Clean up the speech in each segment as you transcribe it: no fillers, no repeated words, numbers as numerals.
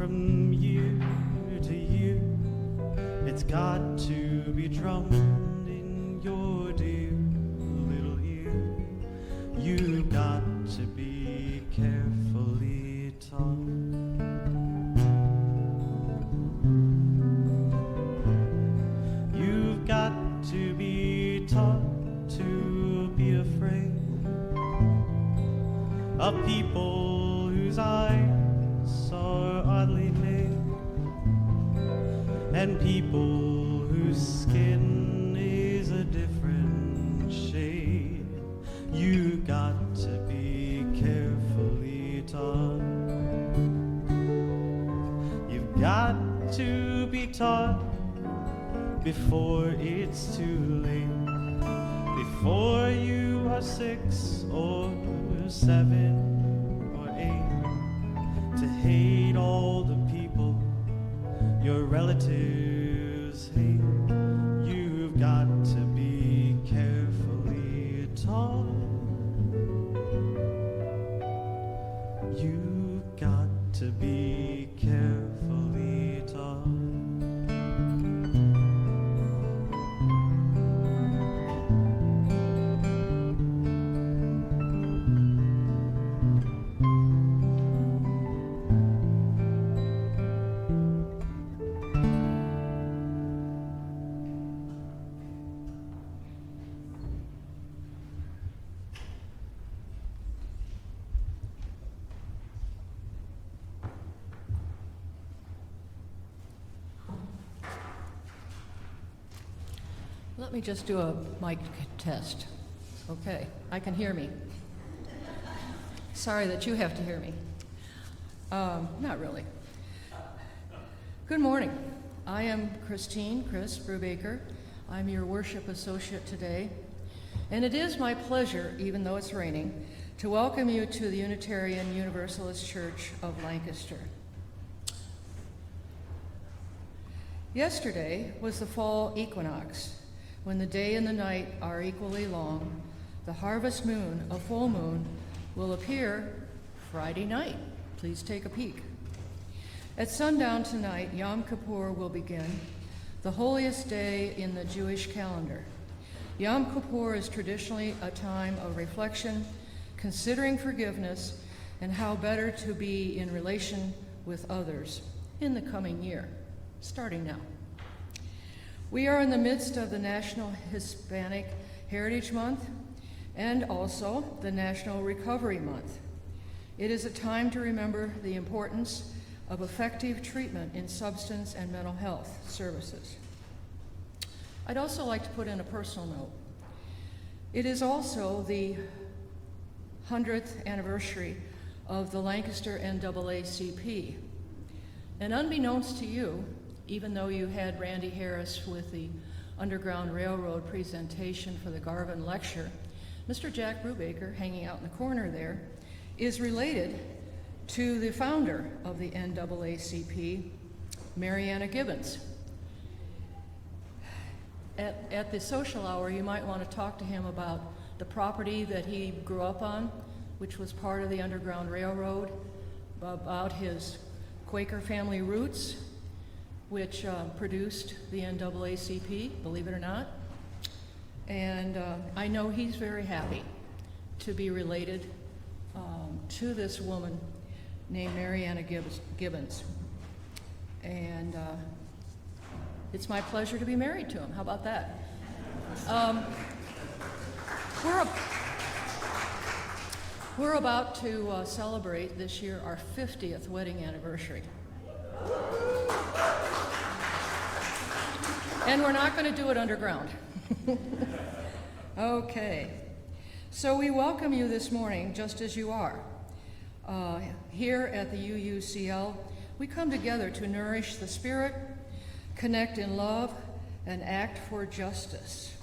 from year to year. It's got to be drummed in your dear little ear. You've got to be carefully taught. You've got to be taught to be afraid of people whose eyes are oddly made, and people whose skin is a different shade. You got to be carefully taught. You've got to be taught before it's too late, before you are 6 or 7 or 8, to hate all the people your relatives hate. You've got to be carefully taught. You've got to be carefully taught. Let me just do a mic test. Okay, I can hear me. Sorry that you have to hear me. Not really. Good morning. I am Chris Brubaker. I'm your worship associate today. And it is my pleasure, even though it's raining, to welcome you to the Unitarian Universalist Church of Lancaster. Yesterday was the fall equinox, when the day and the night are equally long. The harvest moon, a full moon, will appear Friday night. Please take a peek. At sundown tonight, Yom Kippur will begin, the holiest day in the Jewish calendar. Yom Kippur is traditionally a time of reflection, considering forgiveness, and how better to be in relation with others in the coming year, starting now. We are in the midst of the National Hispanic Heritage Month and also the National Recovery Month. It is a time to remember the importance of effective treatment in substance and mental health services. I'd also like to put in a personal note. It is also the 100th anniversary of the Lancaster NAACP. And unbeknownst to you, even though you had Randy Harris with the Underground Railroad presentation for the Garvin Lecture, Mr. Jack Brubaker, hanging out in the corner there, is related to the founder of the NAACP, Mariana Gibbons. At the social hour, you might want to talk to him about the property that he grew up on, which was part of the Underground Railroad, about his Quaker family roots, which produced the NAACP, believe it or not. And I know he's very happy to be related to this woman named Mariana Gibbons. And it's my pleasure to be married to him. How about that? We're about to celebrate this year our 50th wedding anniversary. And we're not going to do it underground. Okay. So we welcome you this morning just as you are. Here at the UUCL, we come together to nourish the spirit, connect in love, and act for justice.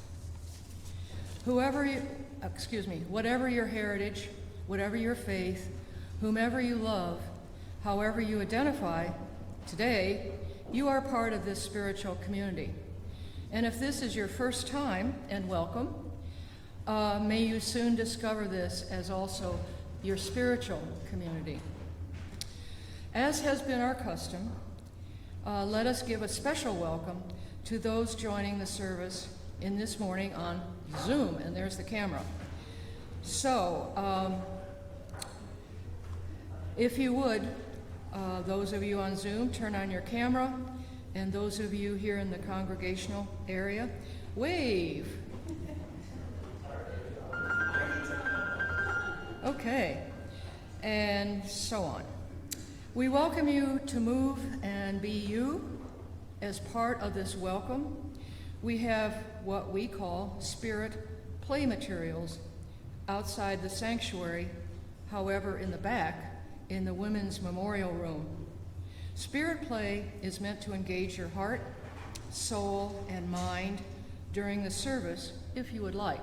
Whatever your heritage, whatever your faith, whomever you love, however you identify, today you are part of this spiritual community. And if this is your first time, and welcome, may you soon discover this as also your spiritual community. As has been our custom, let us give a special welcome to those joining the service in this morning on Zoom, and there's the camera. So, if you would, those of you on Zoom, turn on your camera, and those of you here in the congregational area, wave. Okay, and so on. We welcome you to move and be you. As part of this welcome, we have what we call spirit play materials outside the sanctuary, however, in the back, in the Women's Memorial Room. Spirit play is meant to engage your heart, soul, and mind during the service, if you would like.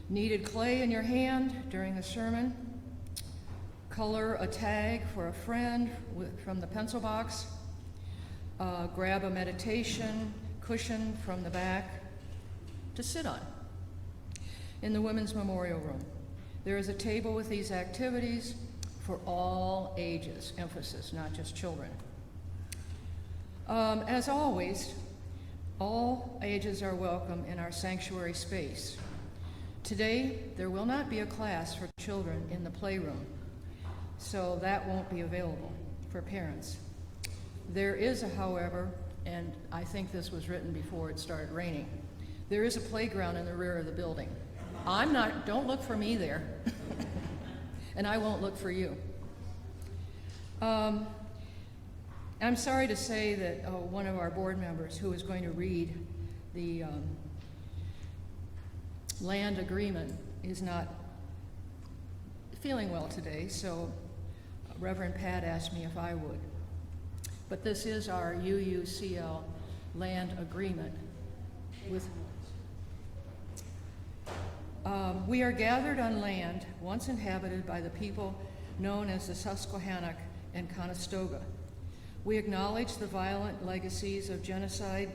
Needed clay in your hand during the sermon, color a tag for a friend from the pencil box, grab a meditation cushion from the back to sit on. In the Women's Memorial Room, there is a table with these activities for all ages, emphasis, not just children. As always, all ages are welcome in our sanctuary space. Today, there will not be a class for children in the playroom, so that won't be available for parents. There is, however, and I think this was written before it started raining, there is a playground in the rear of the building. Don't look for me there, and I won't look for you. I'm sorry to say that one of our board members who is going to read the land agreement is not feeling well today, so Reverend Pat asked me if I would. But this is our UUCL land agreement. We are gathered on land once inhabited by the people known as the Susquehannock and Conestoga. We acknowledge the violent legacies of genocide,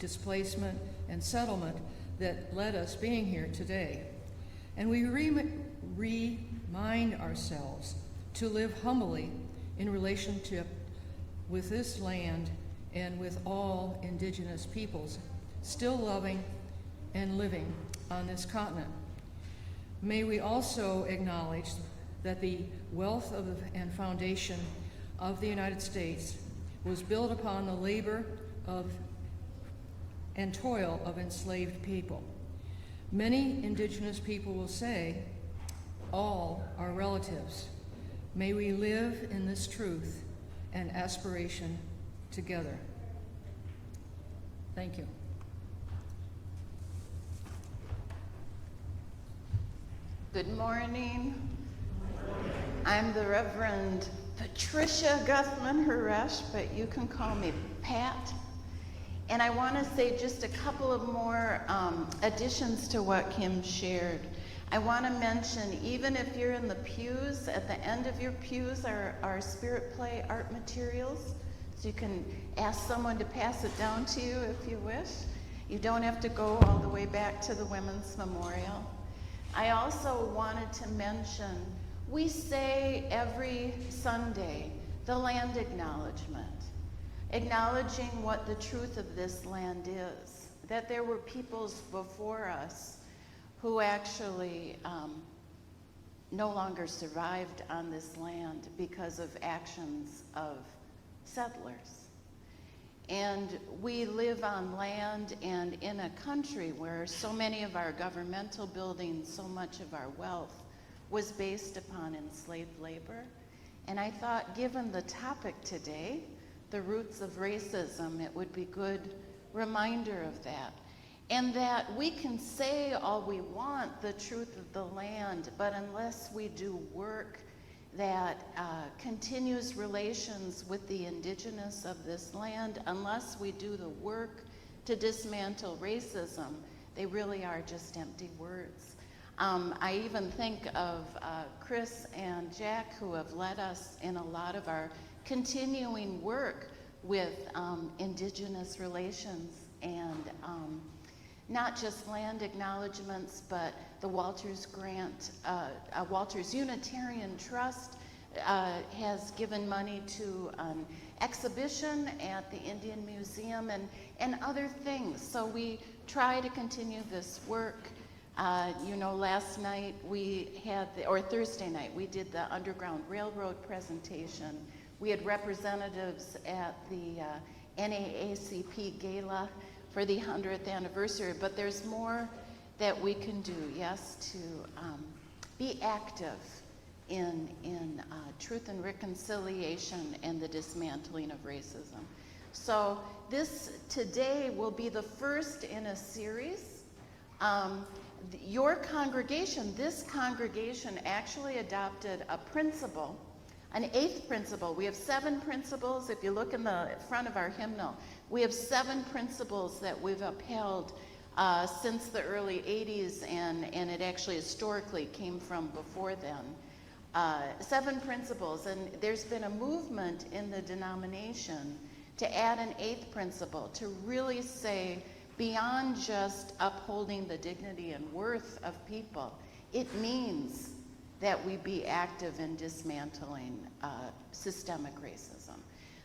displacement, and settlement that led us being here today. And we remind ourselves to live humbly in relationship with this land and with all indigenous peoples still loving and living on this continent. May we also acknowledge that the wealth and foundation of the United States was built upon the labor and toil of enslaved people. Many indigenous people will say, all are relatives. May we live in this truth and aspiration together. Thank you. Good morning. I'm the Reverend Patricia Guthmann Haresch, but you can call me Pat. And I want to say just a couple of more additions to what Kim shared. I want to mention, even if you're in the pews, at the end of your pews are our Spirit Play art materials. So you can ask someone to pass it down to you if you wish. You don't have to go all the way back to the Women's Memorial. I also wanted to mention, we say every Sunday the land acknowledgement, acknowledging what the truth of this land is, that there were peoples before us who actually no longer survived on this land because of actions of settlers. And we live on land and in a country where so many of our governmental buildings, so much of our wealth was based upon enslaved labor. And I thought, given the topic today, the roots of racism, it would be a good reminder of that. And that we can say all we want, the truth of the land, but unless we do work that continues relations with the indigenous of this land, unless we do the work to dismantle racism, they really are just empty words. I even think of Chris and Jack, who have led us in a lot of our continuing work with indigenous relations and not just land acknowledgements, but the Walters Grant, Walters Unitarian Trust, has given money to an exhibition at the Indian Museum and other things. So we try to continue this work. Last night we had, or Thursday night, we did the Underground Railroad presentation. We had representatives at the NAACP Gala for the 100th anniversary, but there's more that we can do, yes, to be active in truth and reconciliation and the dismantling of racism. So this today will be the first in a series. Your congregation, this congregation actually adopted a principle, an 8th principle. We have 7 principles. If you look in the front of our hymnal, we have 7 principles that we've upheld since the early 80s, and it actually historically came from before then. 7 principles, and there's been a movement in the denomination to add an 8th principle, to really say, beyond just upholding the dignity and worth of people, it means that we be active in dismantling systemic racism.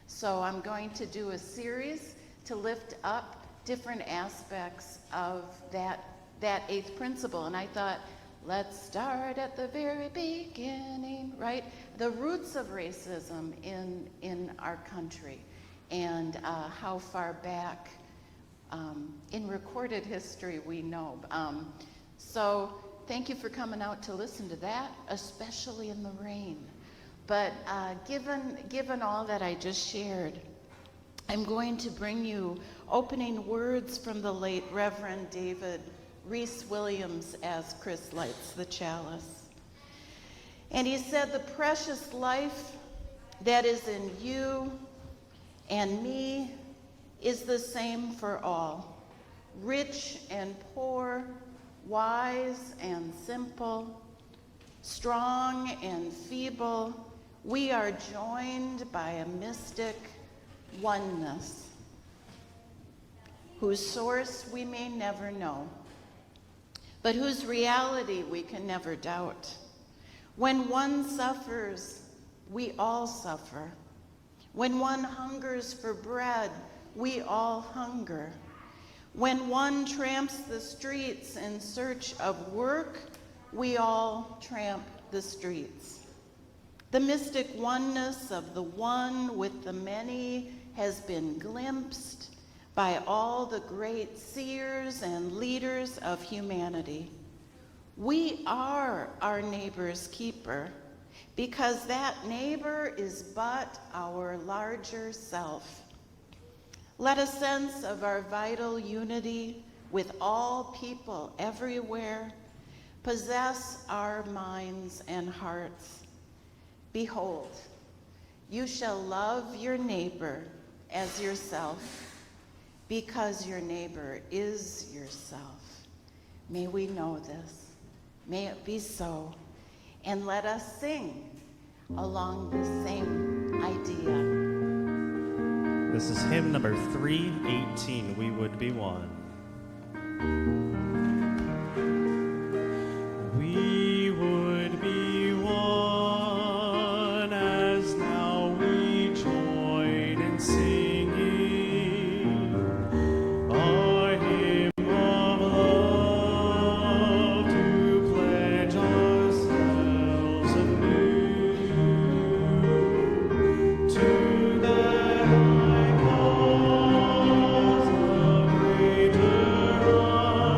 So I'm going to do a series to lift up different aspects of that 8th principle. And I thought, let's start at the very beginning, right? The roots of racism in our country, and how far back in recorded history we know. So thank you for coming out to listen to that, especially in the rain. But given all that I just shared, I'm going to bring you opening words from the late Reverend David Reese Williams as Chris lights the chalice. And he said, "The precious life that is in you and me is the same for all, rich and poor, wise and simple, strong and feeble. We are joined by a mystic oneness, whose source we may never know, but whose reality we can never doubt. When one suffers, we all suffer. When one hungers for bread, we all hunger. When one tramps the streets in search of work, we all tramp the streets. The mystic oneness of the one with the many has been glimpsed by all the great seers and leaders of humanity. We are our neighbor's keeper, because that neighbor is but our larger self. Let a sense of our vital unity with all people everywhere possess our minds and hearts. Behold, you shall love your neighbor as yourself, because your neighbor is yourself. May we know this. May it be so. And let us sing along this same idea. This is hymn number 318, We Would Be One. We would be one as now we join in singing a hymn of love to pledge ourselves anew to the high cause of greater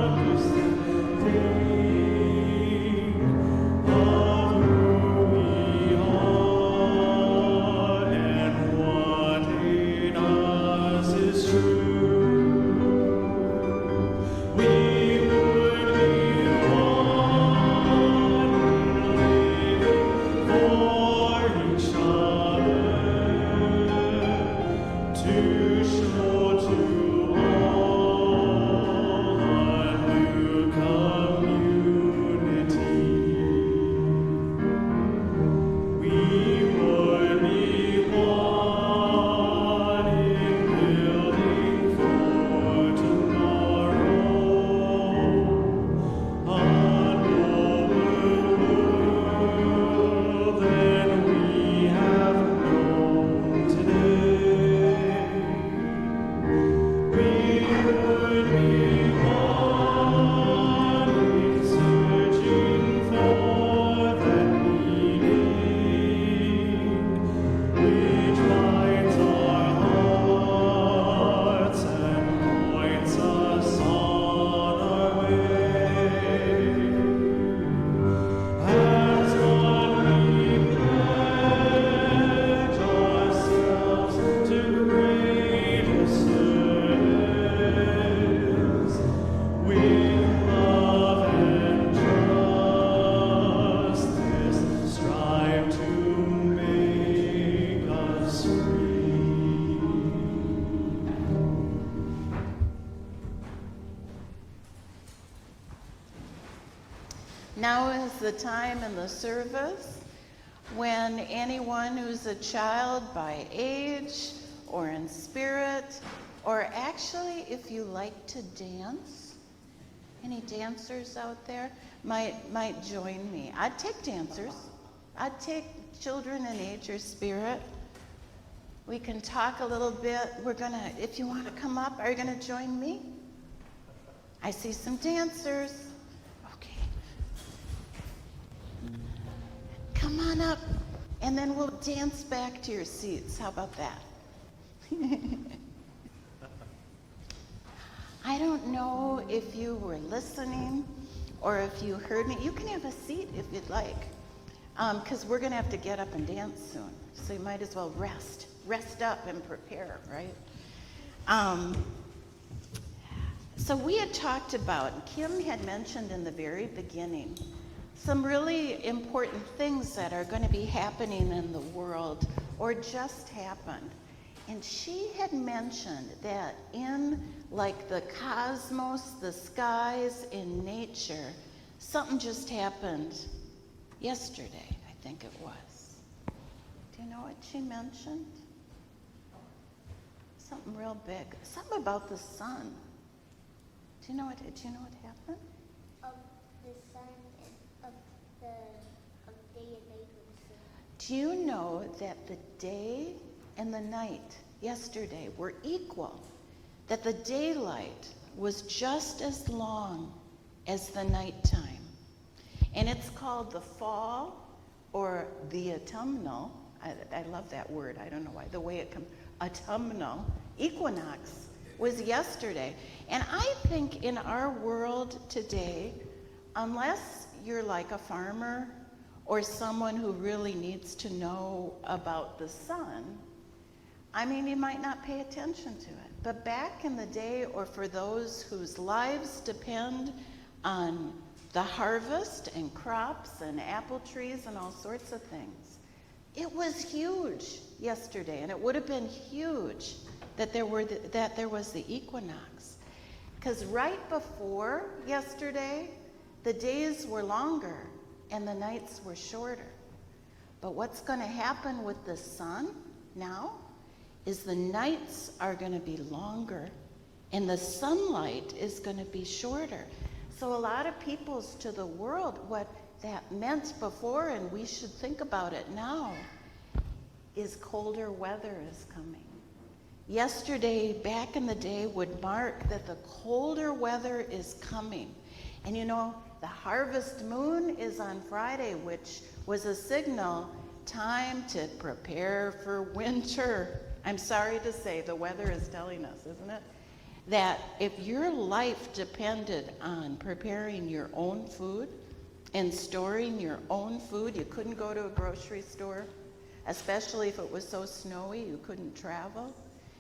understanding of who we are and what in us is true. We would be one, living for each other, to show to all a new community. We would be one in building for tomorrow, a noble world, and we Now is the time in the service when anyone who's a child by age or in spirit, or actually if you like to dance, any dancers out there might join me. I'd take dancers. I'd take children in age or spirit. We can talk a little bit. If you want to come up, are you going to join me? I see some dancers. Okay. Come on up, and then we'll dance back to your seats. How about that? I don't know if you were listening or if you heard me. You can have a seat if you'd like, because we're going to have to get up and dance soon. So you might as well rest up and prepare, right? So we had talked about, Kim had mentioned in the very beginning, some really important things that are going to be happening in the world or just happened. And she had mentioned that in like the cosmos, the skies, in nature, something just happened yesterday, I think it was. Do you know what she mentioned? Something real big. Something about the sun. Do you know what happened? The sun and of day and night with the sun. Do you know that the day and the night yesterday were equal? That the daylight was just as long as the nighttime. And it's called the fall or the autumnal. I love that word. I don't know why. The way it comes, autumnal equinox was yesterday. And I think in our world today, unless you're like a farmer or someone who really needs to know about the sun, I mean, you might not pay attention to it. But back in the day, or for those whose lives depend on the harvest and crops and apple trees and all sorts of things, it was huge yesterday, and it would have been huge that there was the equinox. Because right before yesterday, the days were longer and the nights were shorter. But what's going to happen with the sun now is the nights are going to be longer and the sunlight is going to be shorter. So a lot of people's to the world, what that meant before, and we should think about it now, is colder weather is coming. Yesterday, back in the day, would mark that the colder weather is coming. And you know, the harvest moon is on Friday, which was a signal, time to prepare for winter. I'm sorry to say, the weather is telling us, isn't it? That if your life depended on preparing your own food and storing your own food, you couldn't go to a grocery store, especially if it was so snowy, you couldn't travel.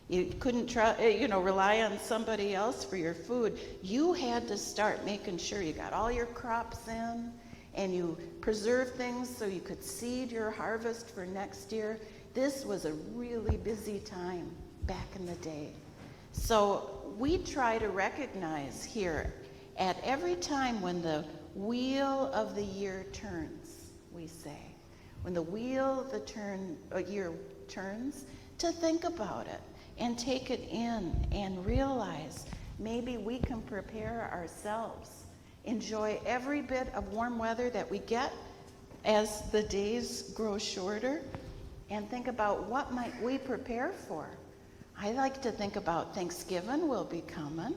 You couldn't rely on somebody else for your food. You had to start making sure you got all your crops in and you preserved things so you could seed your harvest for next year. This was a really busy time back in the day. So we try to recognize here at every time when the wheel of the year turns, we say, when the wheel of the year turns, to think about it and take it in and realize maybe we can prepare ourselves, enjoy every bit of warm weather that we get as the days grow shorter, and think about what might we prepare for. I like to think about Thanksgiving will be coming.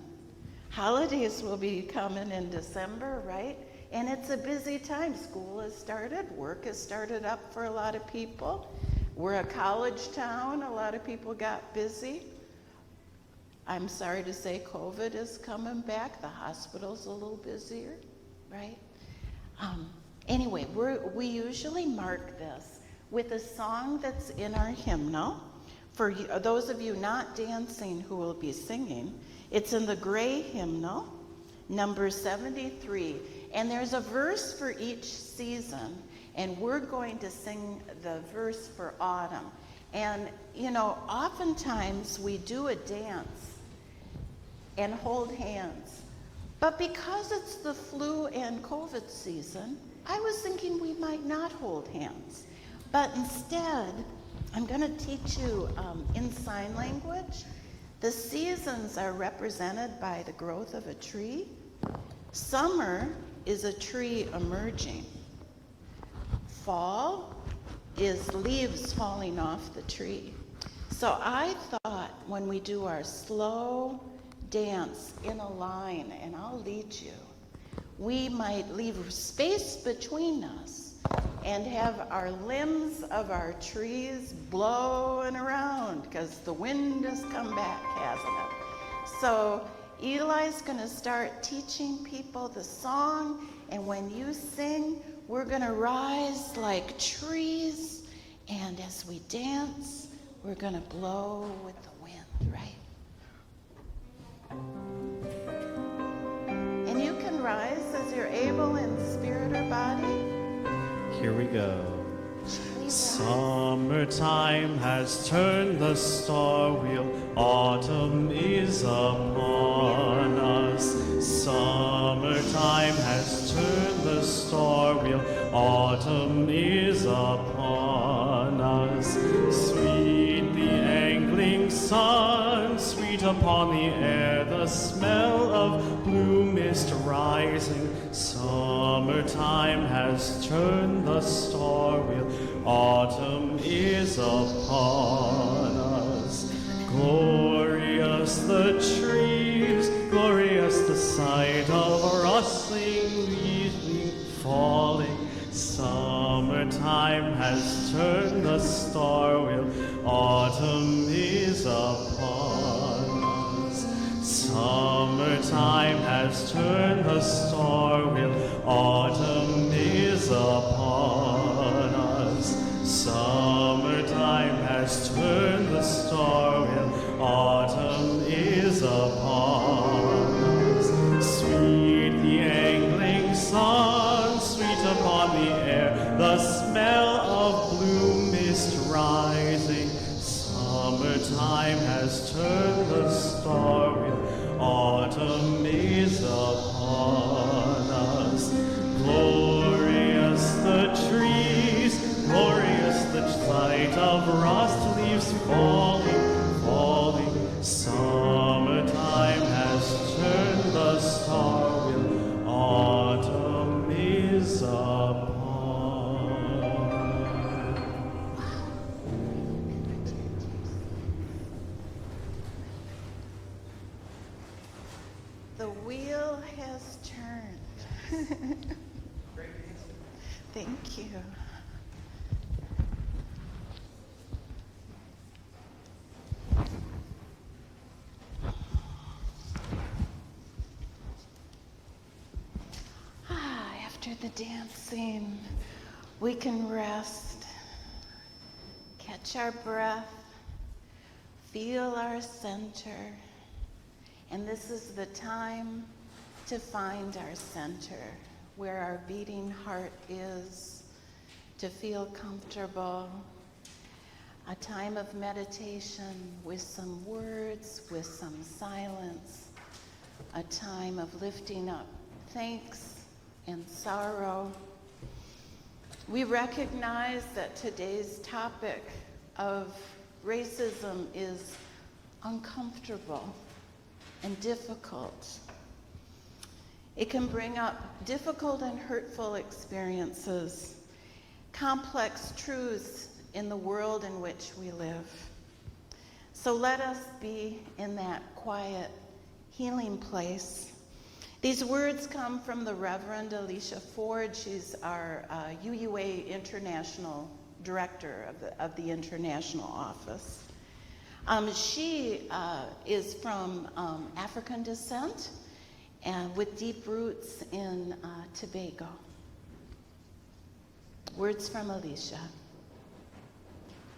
Holidays will be coming in December, right? And it's a busy time. School has started. Work has started up for a lot of people. We're a college town. A lot of people got busy. I'm sorry to say COVID is coming back. The hospital's a little busier, right? Anyway, we usually mark this with a song that's in our hymnal. For those of you not dancing who will be singing, it's in the gray hymnal, number 73. And there's a verse for each season, and we're going to sing the verse for autumn. And, you know, oftentimes we do a dance and hold hands. But because it's the flu and COVID season, I was thinking we might not hold hands. But instead, I'm going to teach you in sign language. The seasons are represented by the growth of a tree. Summer is a tree emerging. Fall is leaves falling off the tree. So I thought when we do our slow dance in a line, and I'll lead you, we might leave space between us and have our limbs of our trees blowing around because the wind has come back, hasn't it? So Eli's going to start teaching people the song, and when you sing, we're going to rise like trees, and as we dance, we're going to blow with the wind, right? And you can rise as you're able in spirit or body. Here we go. Summertime has turned the star wheel, autumn is upon us. Summertime has turned the star wheel, autumn is upon us. Sweet the angling sun, sweet upon the air, the smell of blue mist rising. Summertime has turned the star wheel, autumn is upon us. Glorious the trees, glorious the sight of rustling leaves falling. Summertime has turned the star wheel, autumn is upon us. Summertime has turned the star wheel, autumn is upon us. Summertime has turned the star wheel, autumn is upon us. Sweet the angling sun, sweet upon the air, the smell of blue mist rising. Summertime has turned the star wheel, autumn is upon us. Glorious the trees, glorious the sight of rust leaves falling, falling. Summertime has turned the star wheel, autumn is upon. The wheel has turned. Thank you. After the dancing, we can rest, catch our breath, feel our center, and this is the time to find our center, where our beating heart is, to feel comfortable. A time of meditation with some words, with some silence, a time of lifting up thanks and sorrow. We recognize that today's topic of racism is uncomfortable and difficult. It can bring up difficult and hurtful experiences, complex truths in the world in which we live. So let us be in that quiet, healing place. These words come from the Reverend Alicia Ford. She's our UUA International Director of the International Office. She is from African descent and with deep roots in Tobago. Words from Alicia.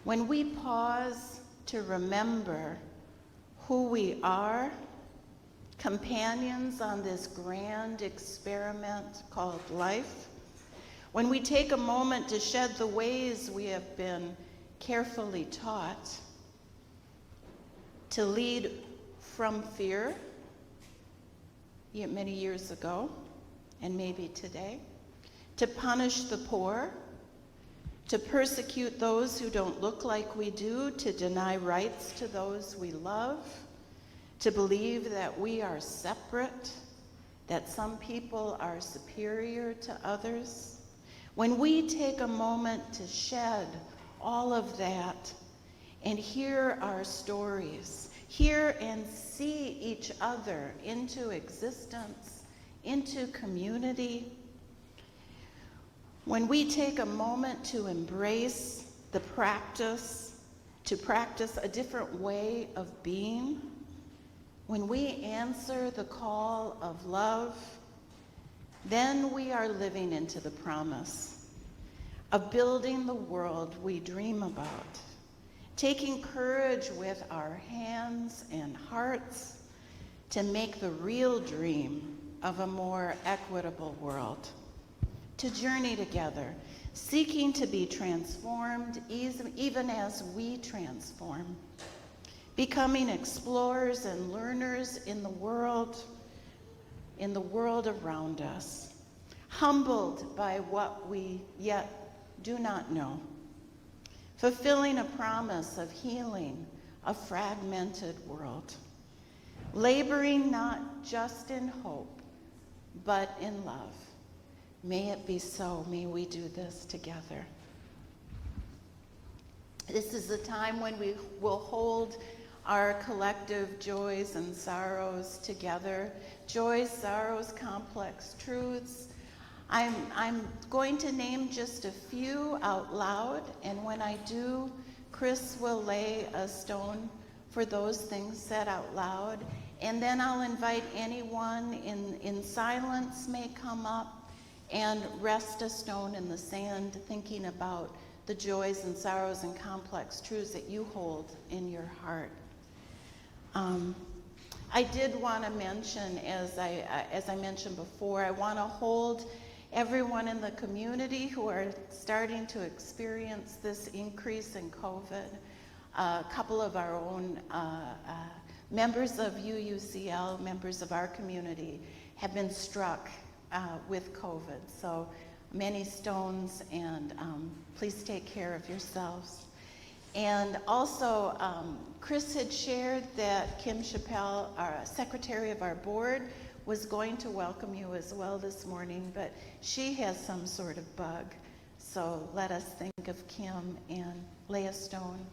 When we pause to remember who we are, companions on this grand experiment called life, when we take a moment to shed the ways we have been carefully taught, to lead from fear, many years ago, and maybe today, to punish the poor, to persecute those who don't look like we do, to deny rights to those we love, to believe that we are separate, that some people are superior to others. When we take a moment to shed all of that and hear our stories, hear and see each other into existence, into community, when we take a moment to embrace the practice, to practice a different way of being, when we answer the call of love, then we are living into the promise of building the world we dream about, taking courage with our hands and hearts to make the real dream of a more equitable world, to journey together, seeking to be transformed even as we transform, becoming explorers and learners in the world around us, humbled by what we yet do not know, fulfilling a promise of healing a fragmented world, laboring not just in hope, but in love. May it be so. May we do this together. This is a time when we will hold our collective joys and sorrows together. Joys, sorrows, complex truths. I'm going to name just a few out loud, and when I do, Chris will lay a stone for those things said out loud, and then I'll invite anyone in silence may come up and rest a stone in the sand, thinking about the joys and sorrows and complex truths that you hold in your heart. I did want to mention, as I mentioned before, I want to hold everyone in the community who are starting to experience this increase in COVID. A couple of our own members of UUCL, members of our community, have been struck with COVID. So many stones, and please take care of yourselves. And also, Chris had shared that Kim Chappelle, our secretary of our board, was going to welcome you as well this morning, but she has some sort of bug. So let us think of Kim and lay a stone.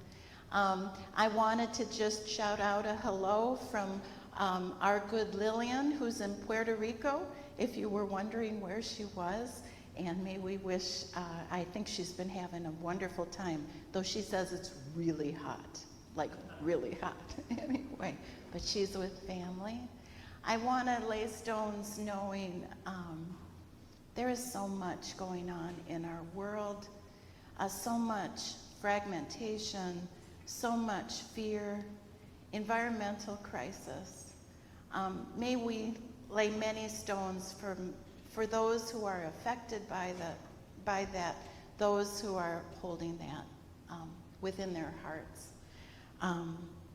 I wanted to just shout out a hello from our good Lillian, who's in Puerto Rico, if you were wondering where she was. And may we wish, I think she's been having a wonderful time, though she says it's really hot, like really hot anyway, but she's with family. I want to lay stones knowing there is so much going on in our world, so much fragmentation, so much fear, environmental crisis. May we lay many stones for those who are affected by that, those who are holding that within their hearts.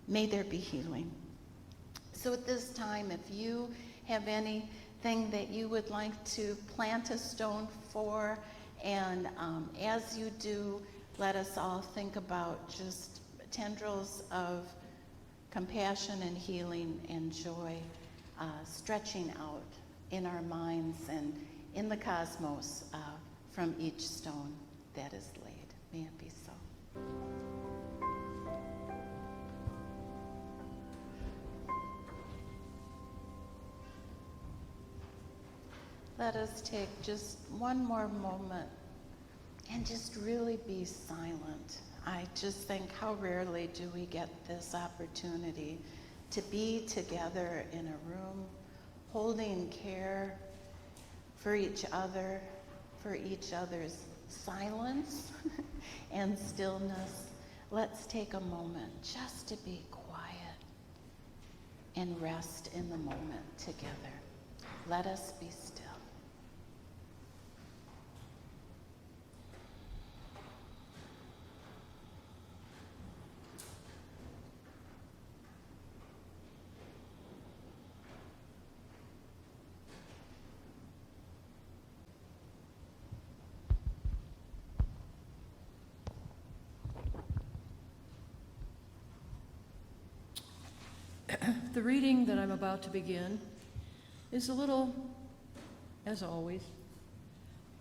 May there be healing. So at this time, if you have anything that you would like to plant a stone for, and as you do, let us all think about just tendrils of compassion and healing and joy stretching out in our minds and in the cosmos from each stone that is laid. May it be so. Let us take just one more moment and just really be silent. I just think how rarely do we get this opportunity to be together in a room, holding care for each other, for each other's silence and stillness. Let's take a moment just to be quiet and rest in the moment together. Let us be still. The reading that I'm about to begin is a little, as always,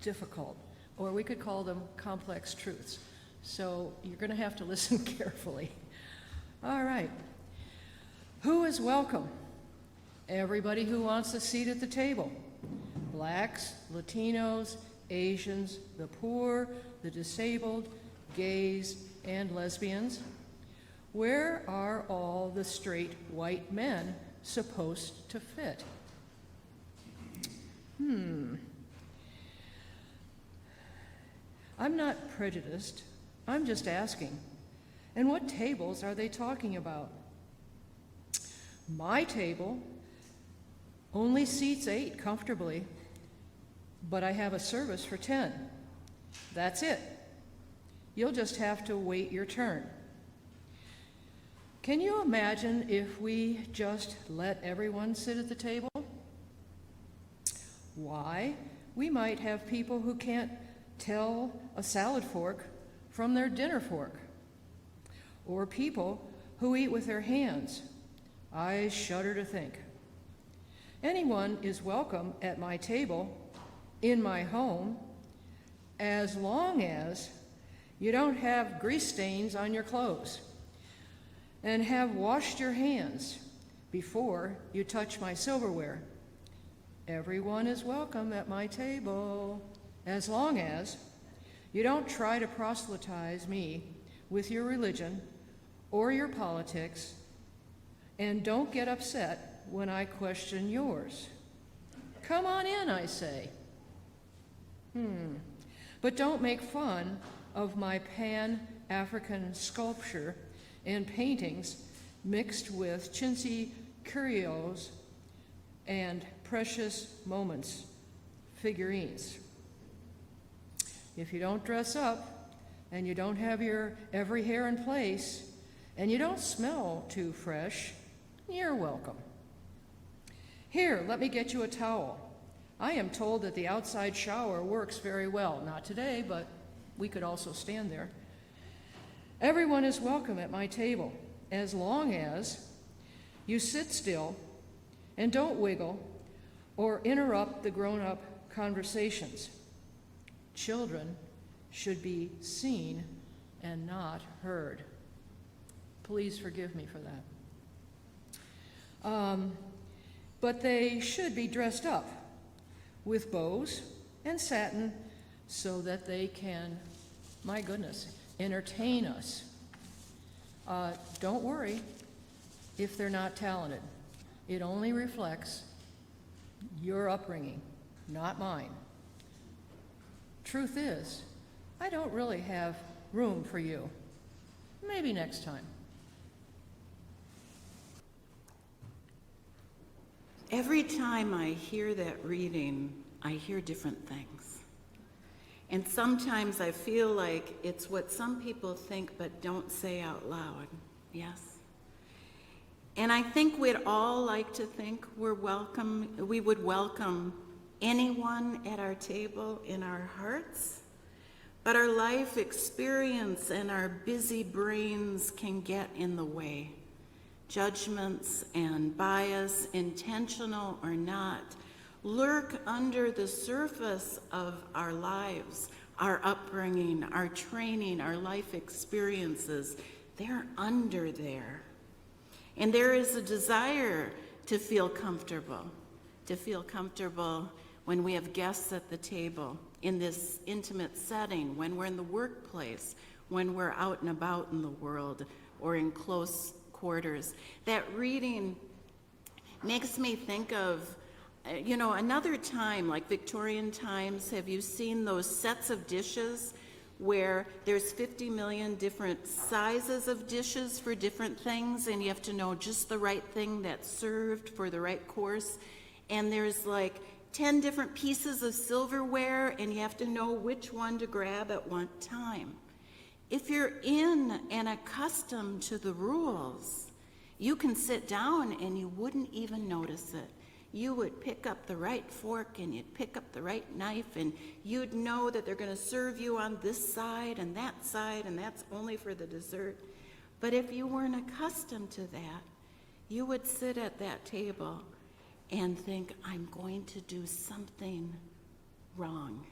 difficult, or we could call them complex truths. So you're going to have to listen carefully. All right. Who is welcome? Everybody who wants a seat at the table. Blacks, Latinos, Asians, the poor, the disabled, gays, and lesbians. Where are all the straight white men supposed to fit? I'm not prejudiced. I'm just asking. And what tables are they talking about? My table only seats 8 comfortably, but I have a service for 10. That's it. You'll just have to wait your turn. Can you imagine if we just let everyone sit at the table? Why, we might have people who can't tell a salad fork from their dinner fork, or people who eat with their hands. I shudder to think. Anyone is welcome at my table, in my home, as long as you don't have grease stains on your clothes and have washed your hands before you touch my silverware. Everyone is welcome at my table, as long as you don't try to proselytize me with your religion or your politics, and don't get upset when I question yours. Come on in, I say. But don't make fun of my Pan-African sculpture and paintings mixed with chintzy curios and precious moments figurines. If you don't dress up, and you don't have your every hair in place, and you don't smell too fresh, you're welcome. Here, let me get you a towel. I am told that the outside shower works very well. Not today, but we could also stand there. Everyone is welcome at my table, as long as you sit still and don't wiggle or interrupt the grown-up conversations. Children should be seen and not heard. Please forgive me for that. But they should be dressed up with bows and satin so that they can, my goodness, entertain us. Don't worry if they're not talented. It only reflects your upbringing, not mine. Truth is, I don't really have room for you. Maybe next time. Every time I hear that reading, I hear different things. And sometimes I feel like it's what some people think but don't say out loud. Yes? And I think we'd all like to think we would welcome anyone at our table in our hearts, but our life experience and our busy brains can get in the way. Judgments and bias, intentional or not, lurk under the surface of our lives, our upbringing, our training, our life experiences. They're under there. And there is a desire to feel comfortable when we have guests at the table in this intimate setting, when we're in the workplace, when we're out and about in the world or in close quarters. That reading makes me think of, another time, like Victorian times. Have you seen those sets of dishes where there's 50 million different sizes of dishes for different things, and you have to know just the right thing that's served for the right course? And there's like 10 different pieces of silverware, and you have to know which one to grab at one time. If you're in and accustomed to the rules, you can sit down and you wouldn't even notice it. You would pick up the right fork and you'd pick up the right knife, and you'd know that they're going to serve you on this side, and that's only for the dessert. But if you weren't accustomed to that, you would sit at that table and think, I'm going to do something wrong.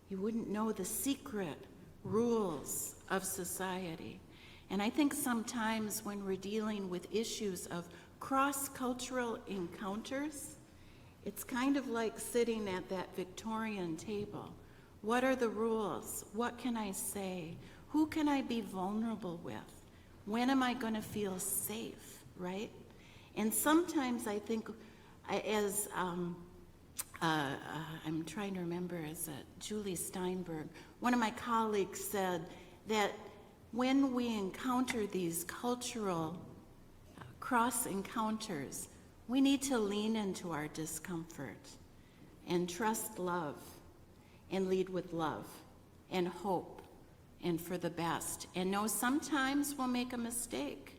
You wouldn't know the secret rules of society. And I think sometimes when we're dealing with issues of cross-cultural encounters, it's kind of like sitting at that Victorian table. What are the rules? What can I say? Who can I be vulnerable with? When am I going to feel safe, right? And sometimes I think, as I'm trying to remember, as Julie Steinberg, one of my colleagues said that when we encounter these cultural cross encounters, we need to lean into our discomfort and trust love and lead with love and hope and for the best. And know sometimes we'll make a mistake.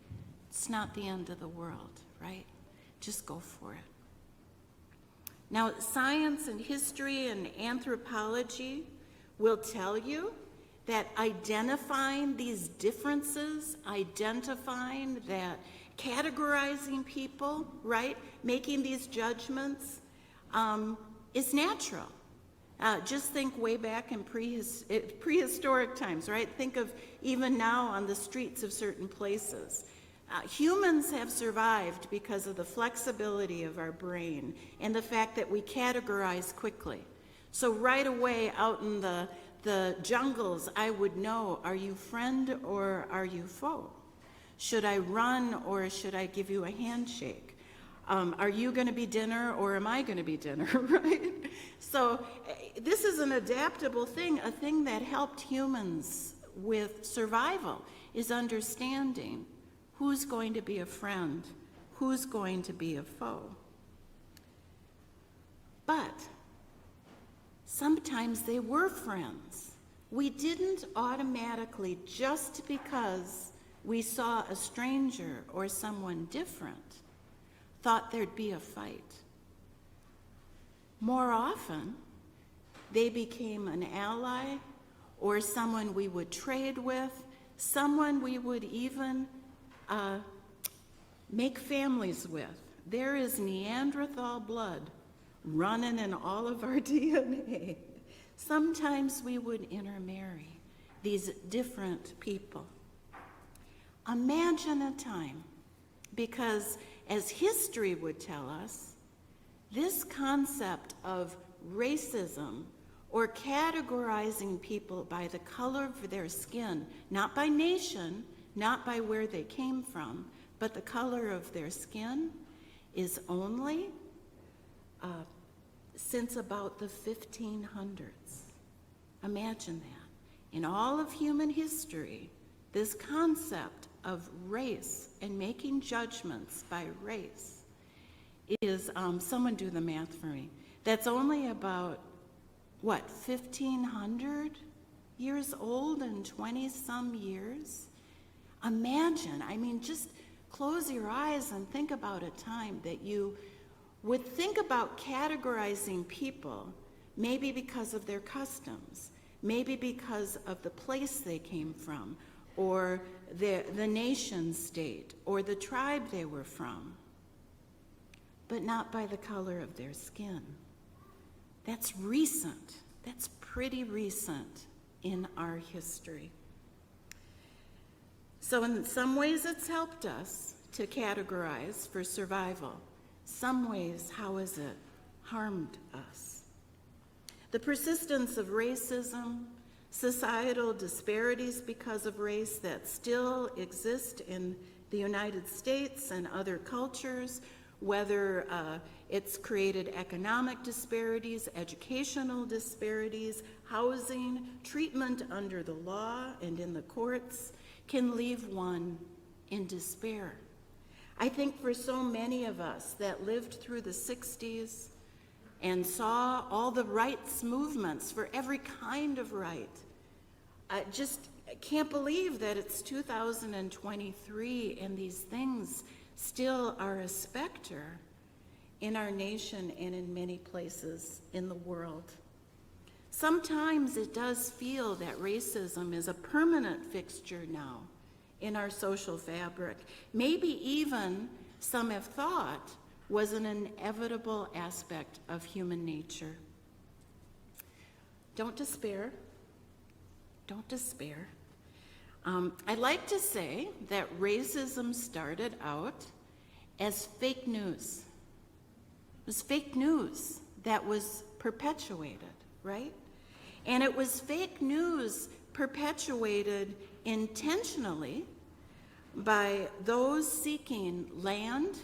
It's not the end of the world, right? Just go for it. Now, science and history and anthropology will tell you that identifying these differences, identifying that, categorizing people, right, making these judgments, is natural. Just think way back in prehistoric times, right? Think of even now on the streets of certain places. Humans have survived because of the flexibility of our brain and the fact that we categorize quickly. So right away out in the jungles, I would know, are you friend or are you foe? Should I run or should I give you a handshake? Are you going to be dinner or am I going to be dinner, right? So this is an adaptable thing. A thing that helped humans with survival is understanding who's going to be a friend, who's going to be a foe. But sometimes they were friends. We didn't automatically, just because we saw a stranger or someone different, thought there'd be a fight. More often, they became an ally or someone we would trade with, someone we would even make families with. There is Neanderthal blood running in all of our DNA. Sometimes we would intermarry these different people. Imagine a time, because as history would tell us, this concept of racism or categorizing people by the color of their skin, not by nation, not by where they came from, but the color of their skin, is only since about the 1500s. Imagine that. In all of human history, this concept of race and making judgments by race is, someone do the math for me, that's only about, 1,500 years old and 20-some years? Imagine, just close your eyes and think about a time that you would think about categorizing people, maybe because of their customs, maybe because of the place they came from, or the nation state, or the tribe they were from, but not by the color of their skin. That's recent. That's pretty recent in our history. So in some ways it's helped us to categorize for survival. Some ways, how has it harmed us? The persistence of racism, societal disparities because of race that still exist in the United States and other cultures, whether it's created economic disparities, educational disparities, housing, treatment under the law and in the courts, can leave one in despair. I think for so many of us that lived through the 60s and saw all the rights movements for every kind of right, I just can't believe that it's 2023 and these things still are a specter in our nation and in many places in the world. Sometimes it does feel that racism is a permanent fixture now in our social fabric, maybe even some have thought was an inevitable aspect of human nature. Don't despair. Don't despair. I like to say that racism started out as fake news. It was fake news that was perpetuated, right? And it was fake news perpetuated intentionally by those seeking land,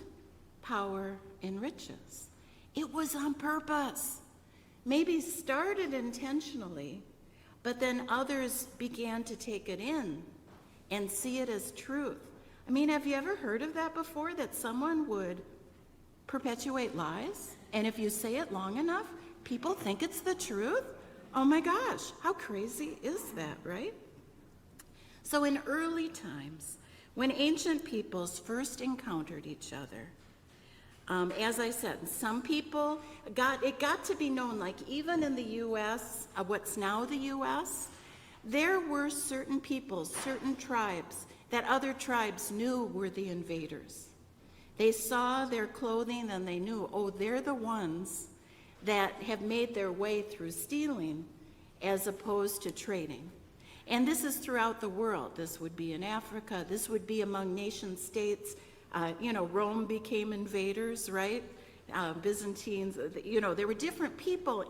power, and riches. It was on purpose. Maybe started intentionally, but then others began to take it in and see it as truth. I mean, have you ever heard of that before, that someone would perpetuate lies? And if you say it long enough, people think it's the truth? Oh my gosh, how crazy is that, right? So in early times, when ancient peoples first encountered each other, as I said, some people it got to be known, like even in the U.S., what's now the U.S., there were certain peoples, certain tribes, that other tribes knew were the invaders. They saw their clothing and they knew, oh, they're the ones that have made their way through stealing as opposed to trading. And this is throughout the world. This would be in Africa. This would be among nation states. Rome became invaders, right? Byzantines, there were different people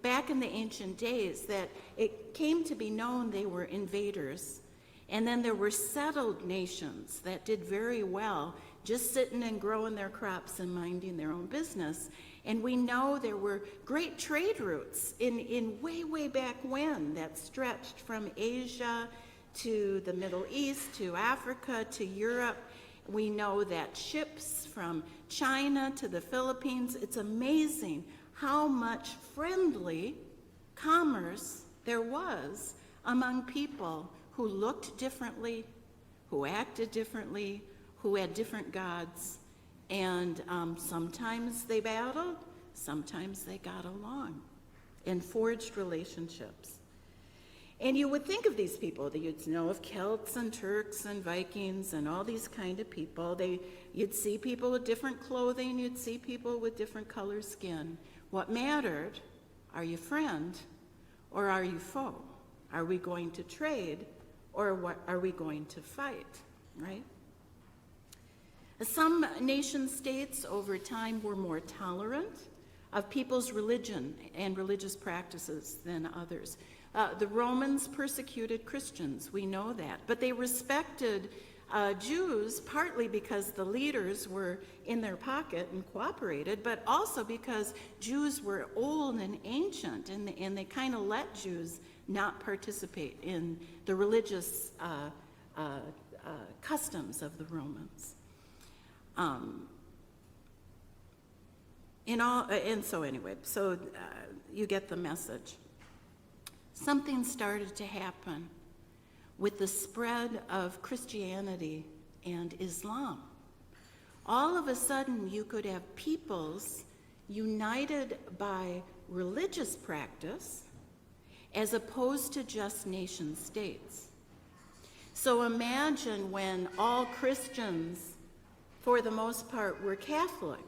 back in the ancient days that it came to be known they were invaders. And then there were settled nations that did very well, just sitting and growing their crops and minding their own business. And we know there were great trade routes in way, way back when that stretched from Asia to the Middle East, to Africa, to Europe. We know that ships from China to the Philippines, it's amazing how much friendly commerce there was among people who looked differently, who acted differently, who had different gods. And sometimes they battled, sometimes they got along and forged relationships. And you would think of these people, that you'd know of Celts and Turks and Vikings and all these kind of people. You'd see people with different clothing, you'd see people with different color skin. What mattered, are you friend or are you foe? Are we going to trade or what are we going to fight, right? Some nation states over time were more tolerant of people's religion and religious practices than others. The Romans persecuted Christians, we know that, but they respected Jews partly because the leaders were in their pocket and cooperated, but also because Jews were old and ancient, and they kind of let Jews not participate in the religious customs of the Romans. So you get the message. Something started to happen with the spread of Christianity and Islam. All of a sudden, you could have peoples united by religious practice as opposed to just nation states. So imagine when all Christians, for the most part, were Catholic.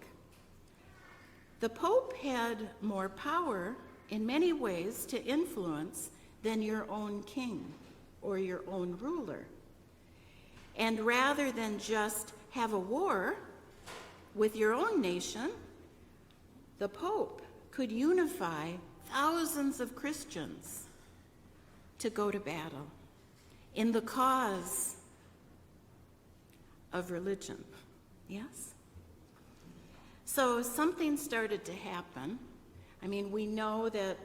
The Pope had more power in many ways to influence than your own king or your own ruler. And rather than just have a war with your own nation, the Pope could unify thousands of Christians to go to battle in the cause of religion. Yes? So something started to happen. I mean, we know that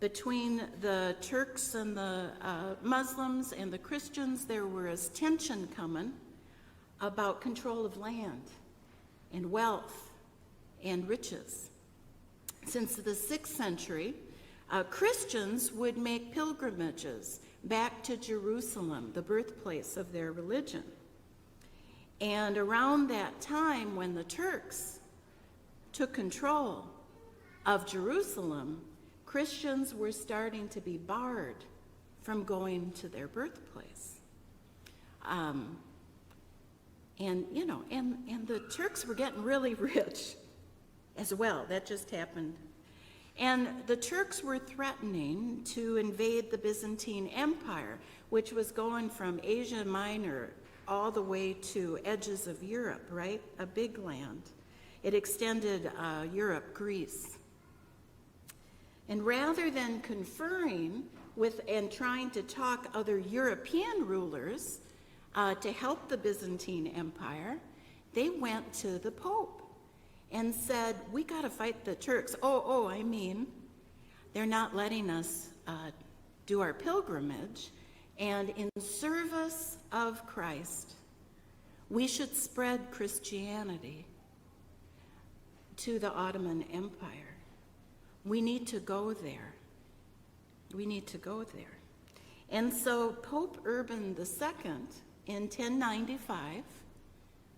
between the Turks and the Muslims and the Christians, there was tension coming about control of land and wealth and riches. Since the 6th century, Christians would make pilgrimages back to Jerusalem, the birthplace of their religion. And around that time, when the Turks took control of Jerusalem, Christians were starting to be barred from going to their birthplace. And, and the Turks were getting really rich as well. That just happened. And the Turks were threatening to invade the Byzantine Empire, which was going from Asia Minor all the way to edges of Europe, right? A big land. It extended Europe, Greece. And rather than conferring with and trying to talk other European rulers to help the Byzantine Empire, they went to the Pope and said, we got to fight the Turks. I mean, they're not letting us do our pilgrimage. And in service of Christ, we should spread Christianity to the Ottoman Empire. We need to go there. We need to go there. And so Pope Urban II in 1095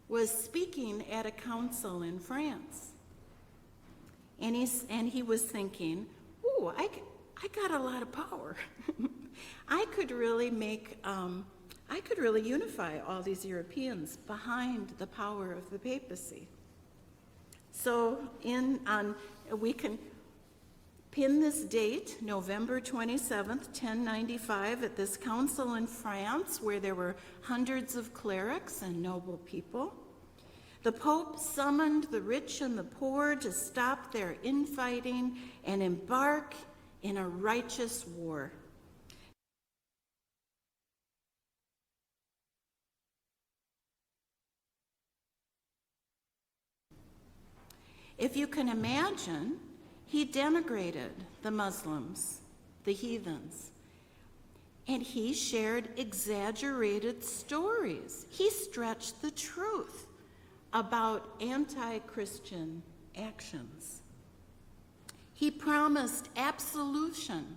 was speaking at a council in France. And he was thinking, ooh, I got a lot of power. I could really unify all these Europeans behind the power of the papacy. So we can pin this date, November 27th, 1095, at this council in France where there were hundreds of clerics and noble people. The Pope summoned the rich and the poor to stop their infighting and embark in a righteous war. If you can imagine, he denigrated the Muslims, the heathens, and he shared exaggerated stories. He stretched the truth about anti-Christian actions. He promised absolution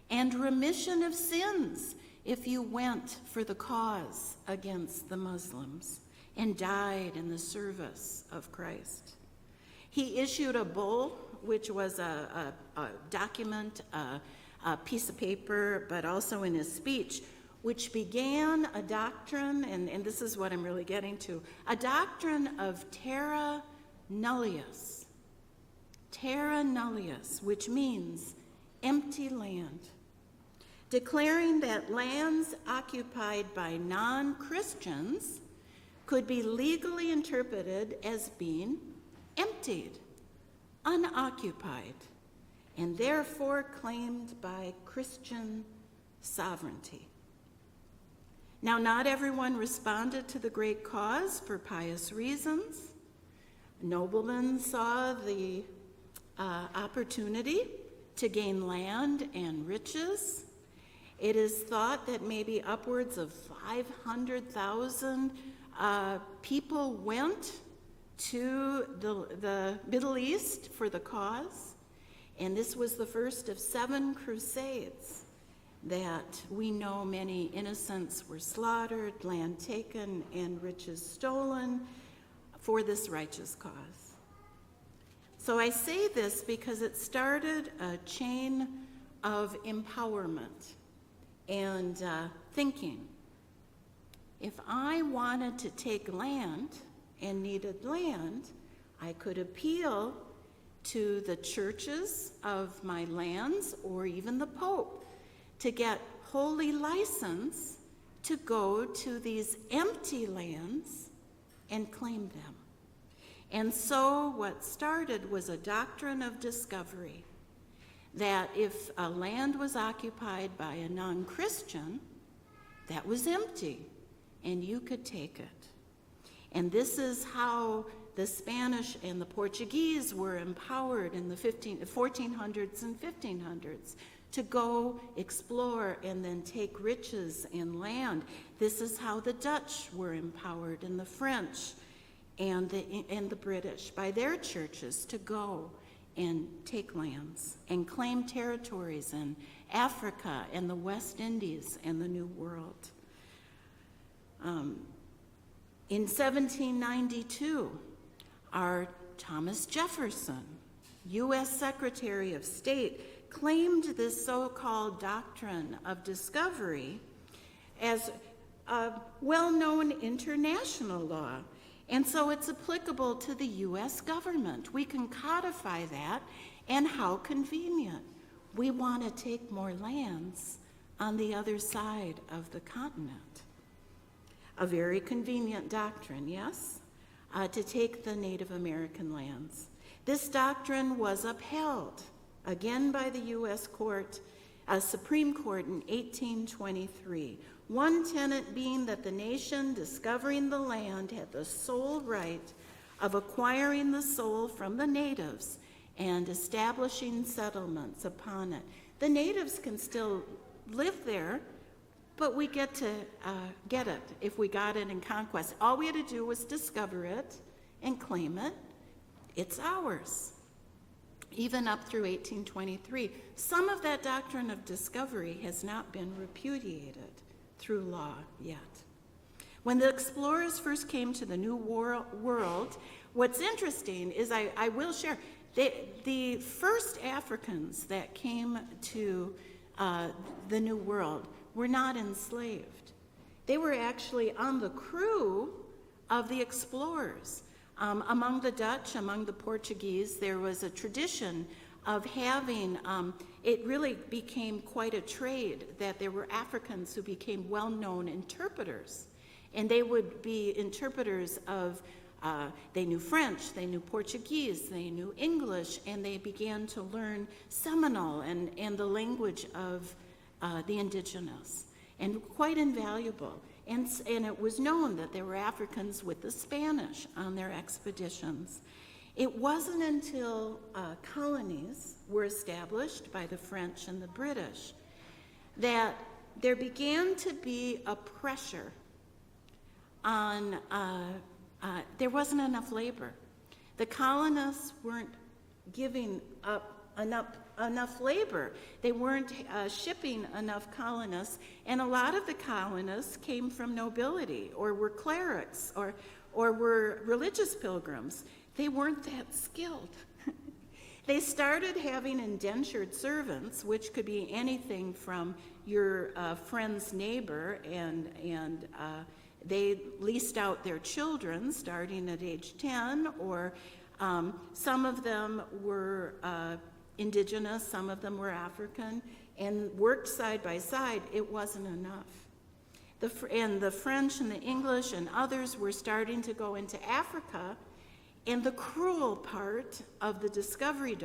and remission of sins if you went for the cause against the Muslims and died in the service of Christ. He issued a bull, which was a document, a piece of paper, but also in his speech, which began a doctrine, and this is what I'm really getting to, a doctrine of terra nullius. Terra nullius, which means empty land, declaring that lands occupied by non-Christians could be legally interpreted as being emptied, unoccupied, and therefore claimed by Christian sovereignty. Now, not everyone responded to the great cause for pious reasons. Noblemen saw the opportunity to gain land and riches. It is thought that maybe upwards of 500,000 people went to the Middle East for the cause. And this was the first of 7 crusades that we know many innocents were slaughtered, land taken, and riches stolen for this righteous cause. So I say this because it started a chain of empowerment and thinking. If I wanted to take land and needed land, I could appeal to the churches of my lands or even the Pope to get holy license to go to these empty lands and claim them. And so what started was a doctrine of discovery, that if a land was occupied by a non-Christian, that was empty, and you could take it. And this is how the Spanish and the Portuguese were empowered in the 1400s and 1500s to go explore and then take riches and land. This is how the Dutch were empowered, and the French and the British by their churches to go and take lands and claim territories in Africa and the West Indies and the New World. In 1792, our Thomas Jefferson, U.S. Secretary of State, claimed this so-called doctrine of discovery as well-known international law. And so it's applicable to the U.S. government. We can codify that, and how convenient. We want to take more lands on the other side of the continent. A very convenient doctrine, yes, to take the Native American lands. This doctrine was upheld, again by the U.S. Supreme Court in 1823. One tenet being that the nation discovering the land had the sole right of acquiring the soil from the natives and establishing settlements upon it. The natives can still live there, but we get to get it if we got it in conquest. All we had to do was discover it and claim it. It's ours. Even up through 1823. Some of that doctrine of discovery has not been repudiated through law yet. When the explorers first came to the New World, what's interesting is I will share, the first Africans that came to the New World were not enslaved. They were actually on the crew of the explorers. Among the Dutch, among the Portuguese, there was a tradition of having, it really became quite a trade, that there were Africans who became well-known interpreters. And they would be interpreters of, they knew French, they knew Portuguese, they knew English, and they began to learn Seminole and the language of the indigenous, and quite invaluable. And it was known that there were Africans with the Spanish on their expeditions. It wasn't until colonies were established by the French and the British that there began to be a pressure on, there wasn't enough labor. The colonists weren't giving up enough labor. They weren't shipping enough colonists, and a lot of the colonists came from nobility or were clerics or were religious pilgrims. They weren't that skilled. They started having indentured servants, which could be anything from your friend's neighbor, and they leased out their children starting at age 10, or some of them were indigenous, some of them were African, and worked side by side. It wasn't enough. And the French and the English and others were starting to go into Africa, and the cruel part of the discovery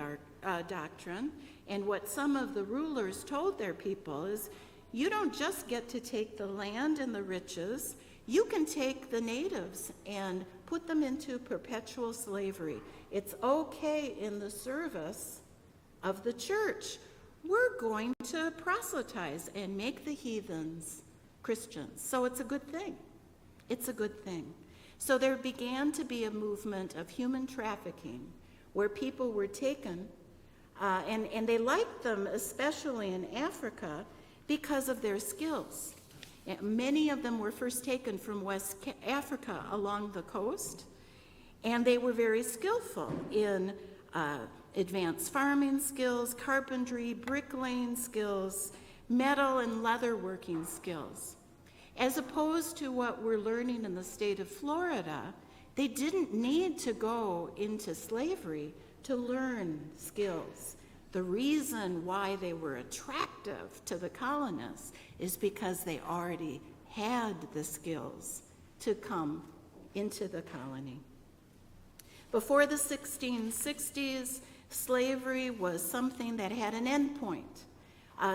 doctrine, and what some of the rulers told their people is, you don't just get to take the land and the riches, you can take the natives and put them into perpetual slavery. It's okay in the service of the church. We're going to proselytize and make the heathens Christians. So it's a good thing. It's a good thing. So there began to be a movement of human trafficking where people were taken, and they liked them, especially in Africa, because of their skills. And many of them were first taken from West Africa along the coast, and they were very skillful in advanced farming skills, carpentry, bricklaying skills, metal and leather working skills. As opposed to what we're learning in the state of Florida, they didn't need to go into slavery to learn skills. The reason why they were attractive to the colonists is because they already had the skills to come into the colony. Before the 1660s, slavery was something that had an end point.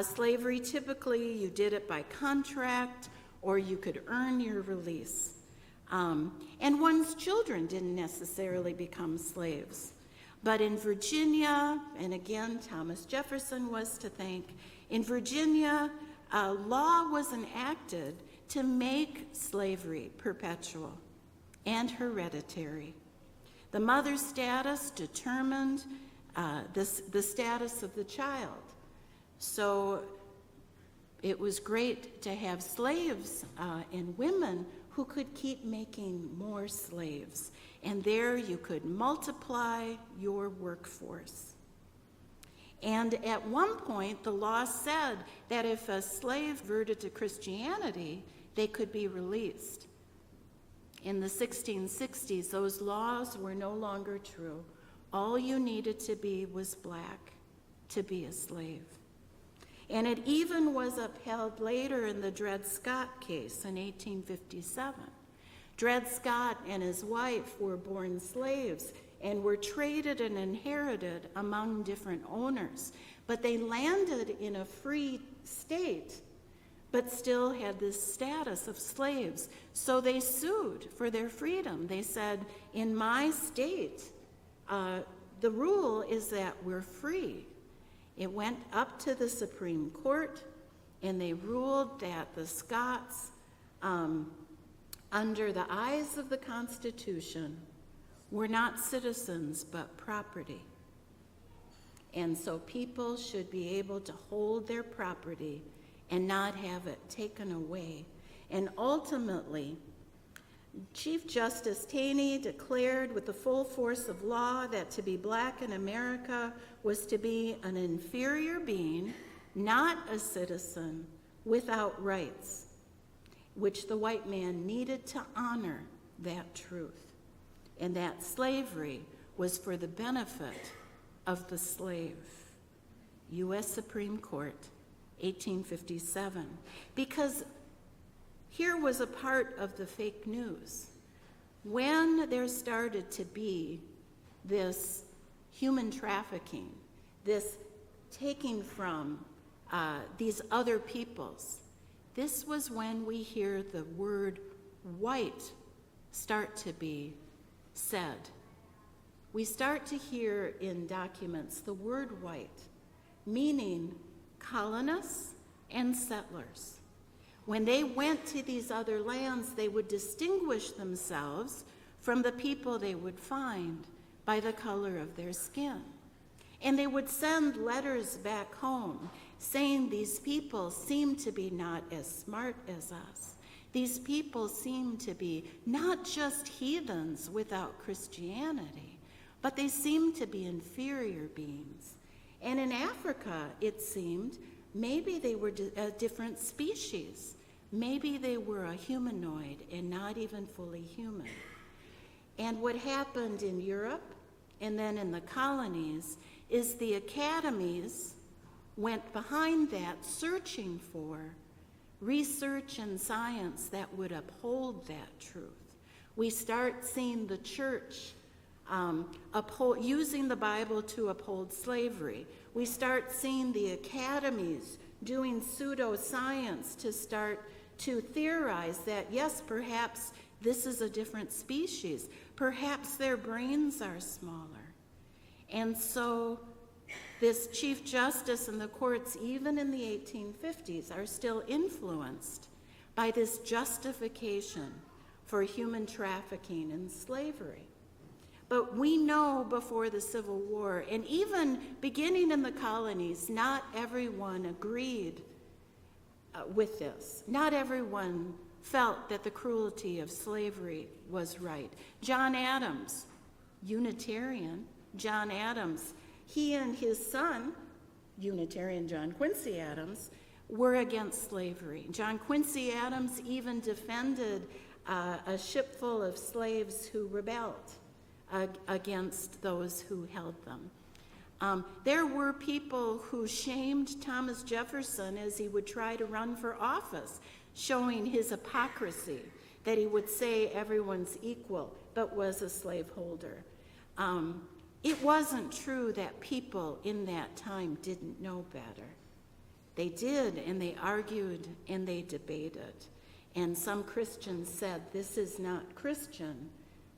Slavery, typically, you did it by contract, or you could earn your release. And one's children didn't necessarily become slaves. But in Virginia, and again, Thomas Jefferson was to thank, in Virginia, a law was enacted to make slavery perpetual and hereditary. The mother's status determined the status of the child. So it was great to have slaves and women who could keep making more slaves. And there you could multiply your workforce. And at one point, the law said that if a slave converted to Christianity, they could be released. In the 1660s, those laws were no longer true. All you needed to be was black to be a slave. And it even was upheld later in the Dred Scott case in 1857. Dred Scott and his wife were born slaves and were traded and inherited among different owners, but they landed in a free state, but still had this status of slaves. So they sued for their freedom. They said, in my state, the rule is that we're free. It went up to the Supreme Court, and they ruled that the Scots, under the eyes of the Constitution, were not citizens but property. And so people should be able to hold their property and not have it taken away. And ultimately, Chief Justice Taney declared with the full force of law that to be black in America was to be an inferior being, not a citizen, without rights, which the white man needed to honor that truth, and that slavery was for the benefit of the slave. U.S. Supreme Court, 1857. Because here was a part of the fake news. When there started to be this human trafficking, this taking from these other peoples, this was when we hear the word white start to be said. We start to hear in documents the word white, meaning colonists and settlers. When they went to these other lands, they would distinguish themselves from the people they would find by the color of their skin. And they would send letters back home saying these people seem to be not as smart as us. These people seem to be not just heathens without Christianity, but they seem to be inferior beings. And in Africa, it seemed, maybe they were a different species. Maybe they were a humanoid and not even fully human. And what happened in Europe and then in the colonies is the academies went behind that, searching for research and science that would uphold that truth. We start seeing the church using the Bible to uphold slavery. We start seeing the academies doing pseudoscience to start to theorize that, yes, perhaps this is a different species. Perhaps their brains are smaller. And so this Chief Justice and the courts, even in the 1850s, are still influenced by this justification for human trafficking and slavery. But we know before the Civil War, and even beginning in the colonies, not everyone agreed with this. Not everyone felt that the cruelty of slavery was right. John Adams, Unitarian John Adams, he and his son, Unitarian John Quincy Adams, were against slavery. John Quincy Adams even defended a ship full of slaves who rebelled against those who held them. There were people who shamed Thomas Jefferson as he would try to run for office, showing his hypocrisy, that he would say everyone's equal, but was a slaveholder. It wasn't true that people in that time didn't know better. They did, and they argued, and they debated. And some Christians said, this is not Christian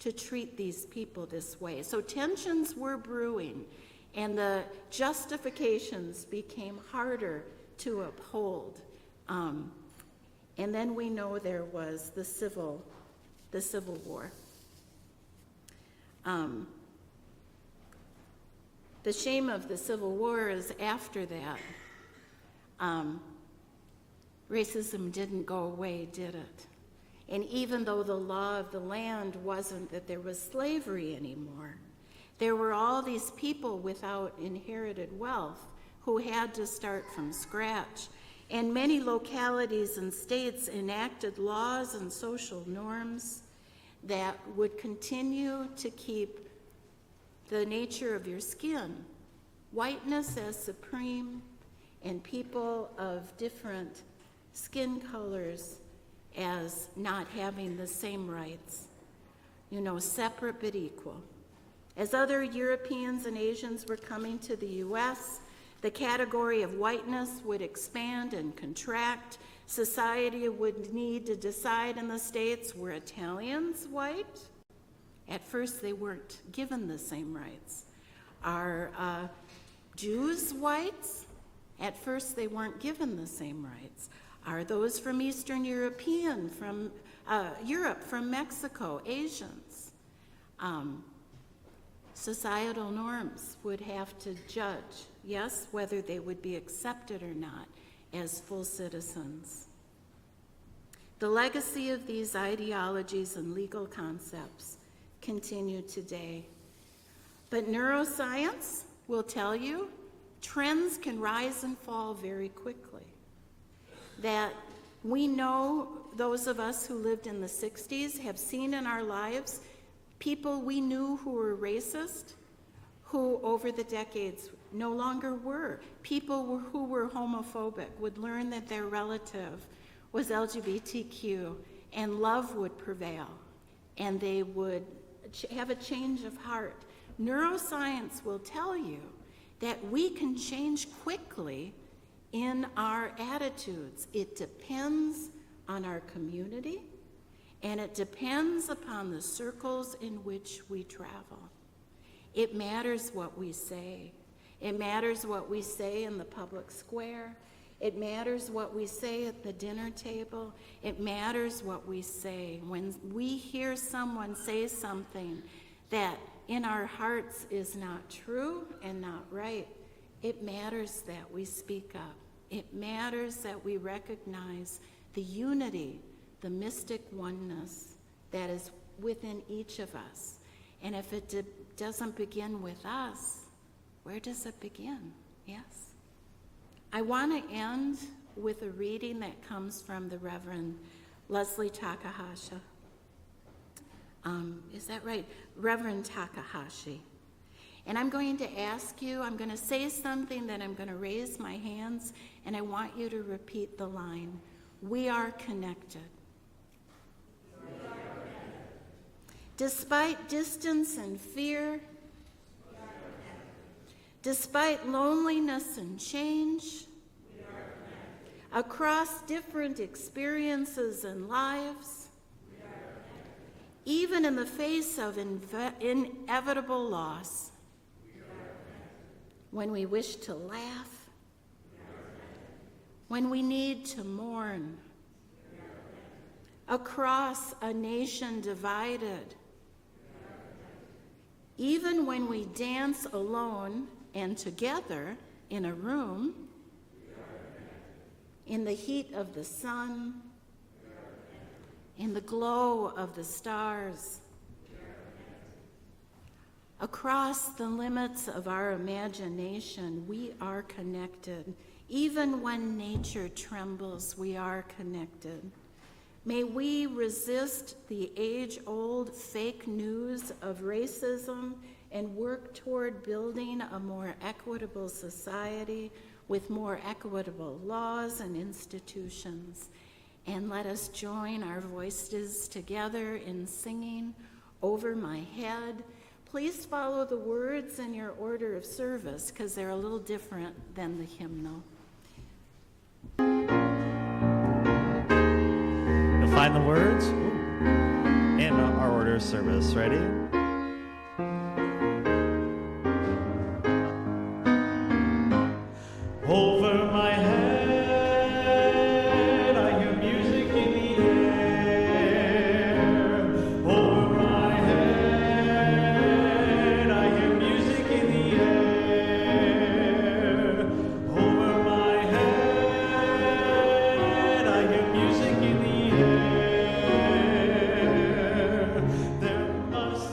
to treat these people this way. So tensions were brewing, and the justifications became harder to uphold. And then we know there was the Civil War. The shame of the Civil War is after that, racism didn't go away, did it? And even though the law of the land wasn't that there was slavery anymore, there were all these people without inherited wealth who had to start from scratch. and many localities and states enacted laws and social norms that would continue to keep the nature of your skin, whiteness as supreme, and people of different skin colors as not having the same rights. You know, separate but equal. As other Europeans and Asians were coming to the U.S., the category of whiteness would expand and contract. Society would need to decide in the States, were Italians white? At first, they weren't given the same rights. Are Jews whites? At first, they weren't given the same rights. Are those from Eastern European, from Europe, from Mexico, Asians? Societal norms would have to judge, yes, whether they would be accepted or not as full citizens. The legacy of these ideologies and legal concepts continue today. But neuroscience will tell you trends can rise and fall very quickly. That we know, those of us who lived in the 60s have seen in our lives people we knew who were racist, who over the decades no longer were. People who were homophobic would learn that their relative was LGBTQ, and love would prevail, and they would have a change of heart. Neuroscience will tell you that we can change quickly in our attitudes. It depends on our community, and it depends upon the circles in which we travel. It matters what we say. It matters what we say in the public square. It matters what we say at the dinner table. It matters what we say. When we hear someone say something that in our hearts is not true and not right, it matters that we speak up. It matters that we recognize the unity, the mystic oneness that is within each of us. And if it doesn't begin with us, where does it begin? Yes. I want to end with a reading that comes from the Reverend Leslie Takahashi. Is that right? Reverend Takahashi. And I'm going to ask you, I'm going to say something, then I'm going to raise my hands, and I want you to repeat the line. We are connected. Despite distance and fear, despite loneliness and change, across different experiences and lives, even in the face of inevitable loss, when we wish to laugh, when we need to mourn, across a nation divided, even when we dance alone and together in a room, in the heat of the sun, in the glow of the stars, across the limits of our imagination, we are connected. Even when nature trembles, we are connected. May we resist the age-old fake news of racism and work toward building a more equitable society with more equitable laws and institutions. And let us join our voices together in singing Over My Head. Please follow the words in your order of service because they're a little different than the hymnal. Find the words in our order of service. Ready? Over my head, I hear music in the air. Over my head, I hear music in the air. Over my head, I hear music in the air. There must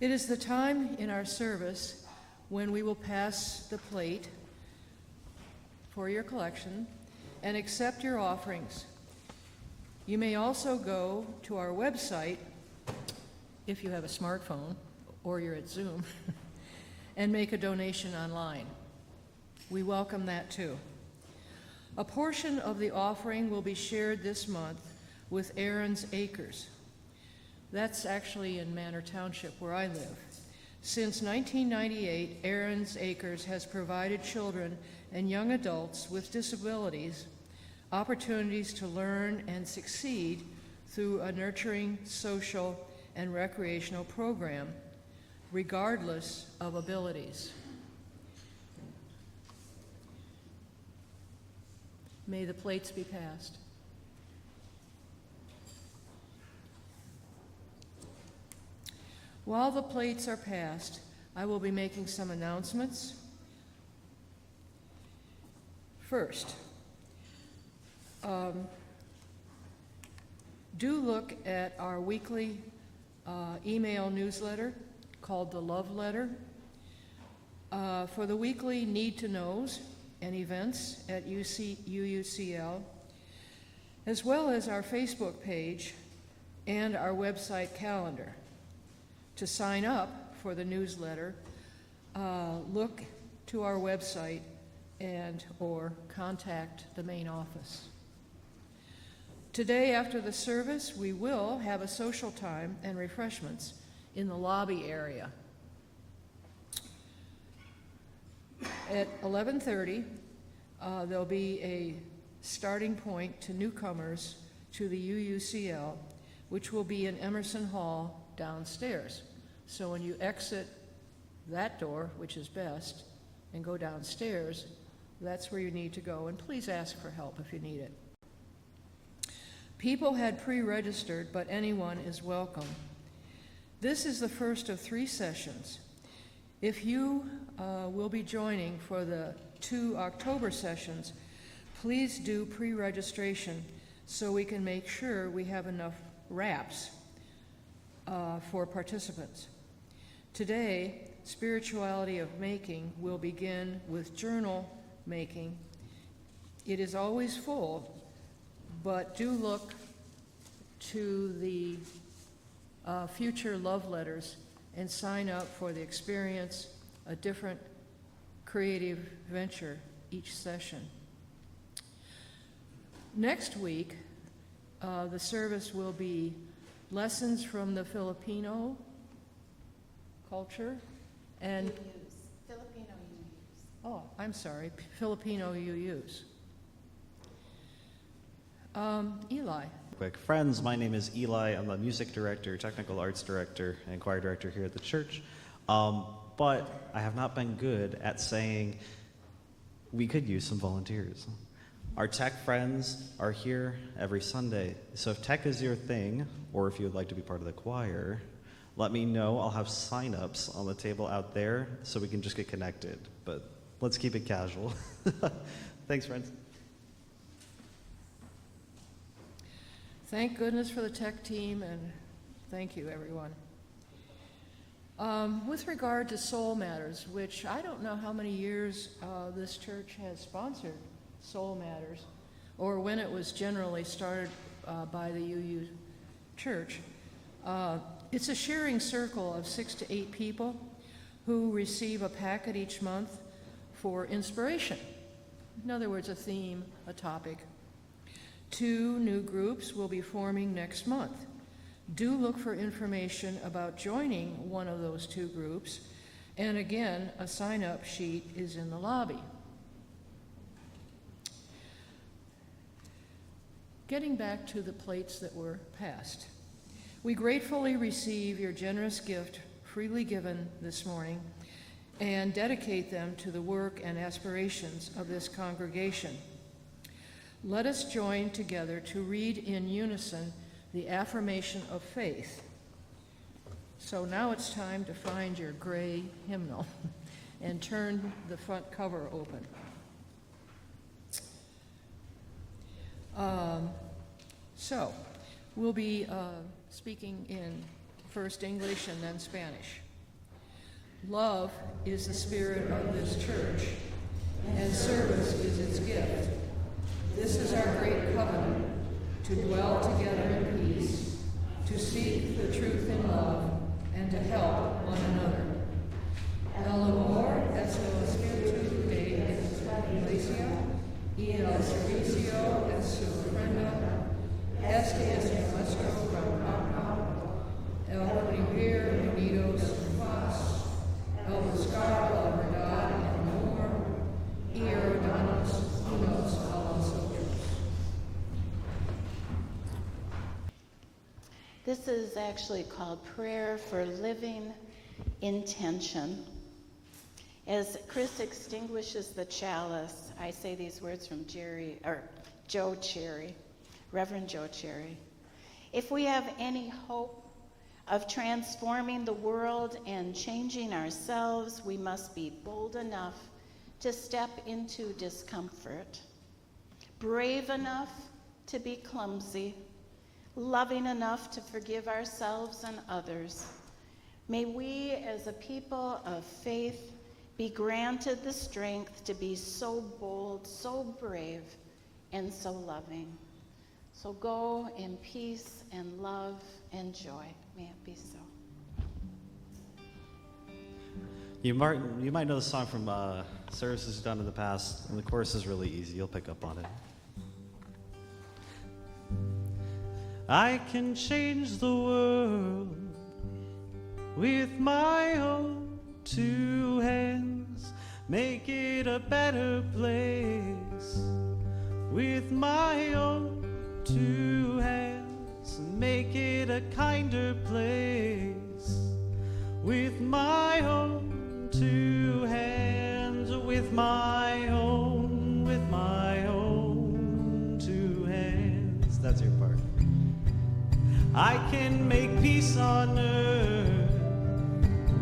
It is the time in our service when we will pass the plate for your collection and accept your offerings. You may also go to our website, if you have a smartphone or you're at Zoom, and make a donation online. We welcome that too. A portion of the offering will be shared this month with Aaron's Acres. That's actually in Manor Township where I live. Since 1998, Aaron's Acres has provided children and young adults with disabilities opportunities to learn and succeed through a nurturing social and recreational program, regardless of abilities. May the plates be passed. While the plates are passed, I will be making some announcements. First, do look at our weekly email newsletter called the Love Letter. For the weekly Need to Knows and events at UUCL, as well as our Facebook page and our website calendar. To sign up for the newsletter, look to our website or contact the main office. Today, after the service, we will have a social time and refreshments in the lobby area. At 11:30, there'll be a starting point to newcomers to the UUCL, which will be in Emerson Hall downstairs. So when you exit that door, which is best, and go downstairs, that's where you need to go. And please ask for help if you need it. People had pre-registered, but anyone is welcome. This is the first of 3 sessions. If you will be joining for the 2 October sessions, please do pre-registration so we can make sure we have enough wraps for participants. Today, Spirituality of Making will begin with journal making. It is always full, but do look to the future love letters and sign up for the experience, a different creative venture each session. Next week, the service will be lessons from the Filipino culture and Filipino UUs. Oh, I'm sorry, Filipino UUs. Eli. Quick. Friends, my name is Eli. I'm the music director, technical arts director, and choir director here at the church. But I have not been good at saying we could use some volunteers. Our tech friends are here every Sunday. So if tech is your thing, or if you would like to be part of the choir, let me know. I'll have sign-ups on the table out there so we can just get connected. But let's keep it casual. Thanks, friends. Thank goodness for the tech team, and thank you, everyone. With regard to Soul Matters, which I don't know how many years this church has sponsored Soul Matters, or when it was generally started by the UU Church. It's a sharing circle of 6 to 8 people who receive a packet each month for inspiration. In other words, a theme, a topic. 2 new groups will be forming next month. Do look for information about joining one of those 2 groups, and again, a sign-up sheet is in the lobby. Getting back to the plates that were passed. We gratefully receive your generous gift freely given this morning and dedicate them to the work and aspirations of this congregation. Let us join together to read in unison the affirmation of faith. So now it's time to find your gray hymnal and turn the front cover open. So we'll be speaking in first English and then Spanish. Love is the spirit of this church, and service is its gift. This is our great covenant, to dwell together in peace, to seek the truth in love, and to help one another. El amor es el espíritu de esta iglesia, y el servicio es su ofrenda. Este es nuestro trabajo, el vivir unidos en paz, el buscar la verdad en amor, y ayudarnos unos a los otros. This is actually called Prayer for Living Intention. As Chris extinguishes the chalice, I say these words from Joe Cherry, Reverend Joe Cherry. If we have any hope of transforming the world and changing ourselves, we must be bold enough to step into discomfort, brave enough to be clumsy, loving enough to forgive ourselves and others. May we, as a people of faith, be granted the strength to be so bold, so brave, and so loving. So go in peace and love and joy. May it be so. You might know the song from services done in the past, and the chorus is really easy. You'll pick up on it. I can change the world with my own two hands, make it a better place with my own two hands, make it a kinder place with my own two hands, with my own two hands. That's your part. I can make peace on earth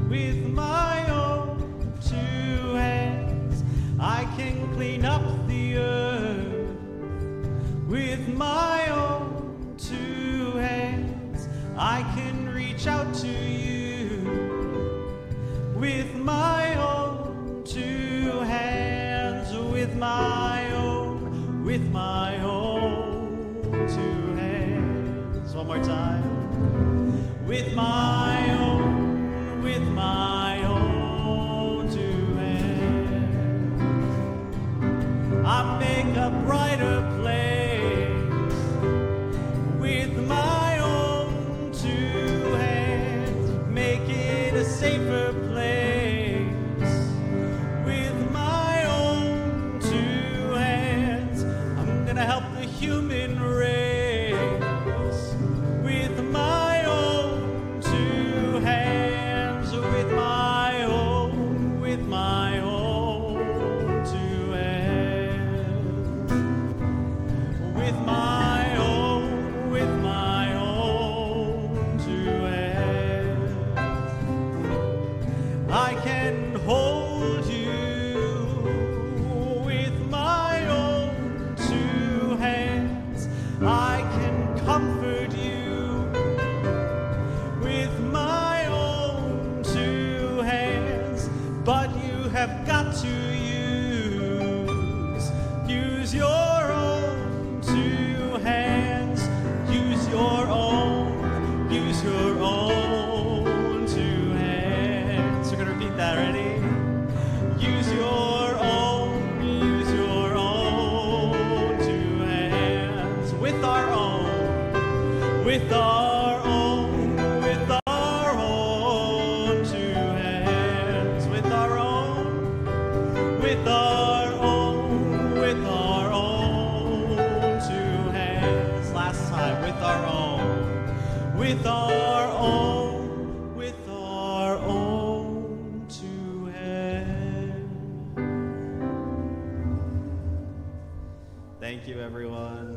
with my own two hands. I can clean up the earth with my own two hands. I can reach out to you with my own two hands, with my own two hands. One more time. With my own two hands. I make a brighter place with my own two hands, make it a safer place with my own two hands. I'm gonna help the human race with my own two hands, with my own two hands, with my own two hands. I can hold you with my own two hands. I can comfort you with my own two hands. But you have got to use your own two hands. Use your own two hands. We're gonna repeat that, ready? Use your own two hands. With our own two hands. With our own two hands. Last time, with our own two hands. Thank you, everyone.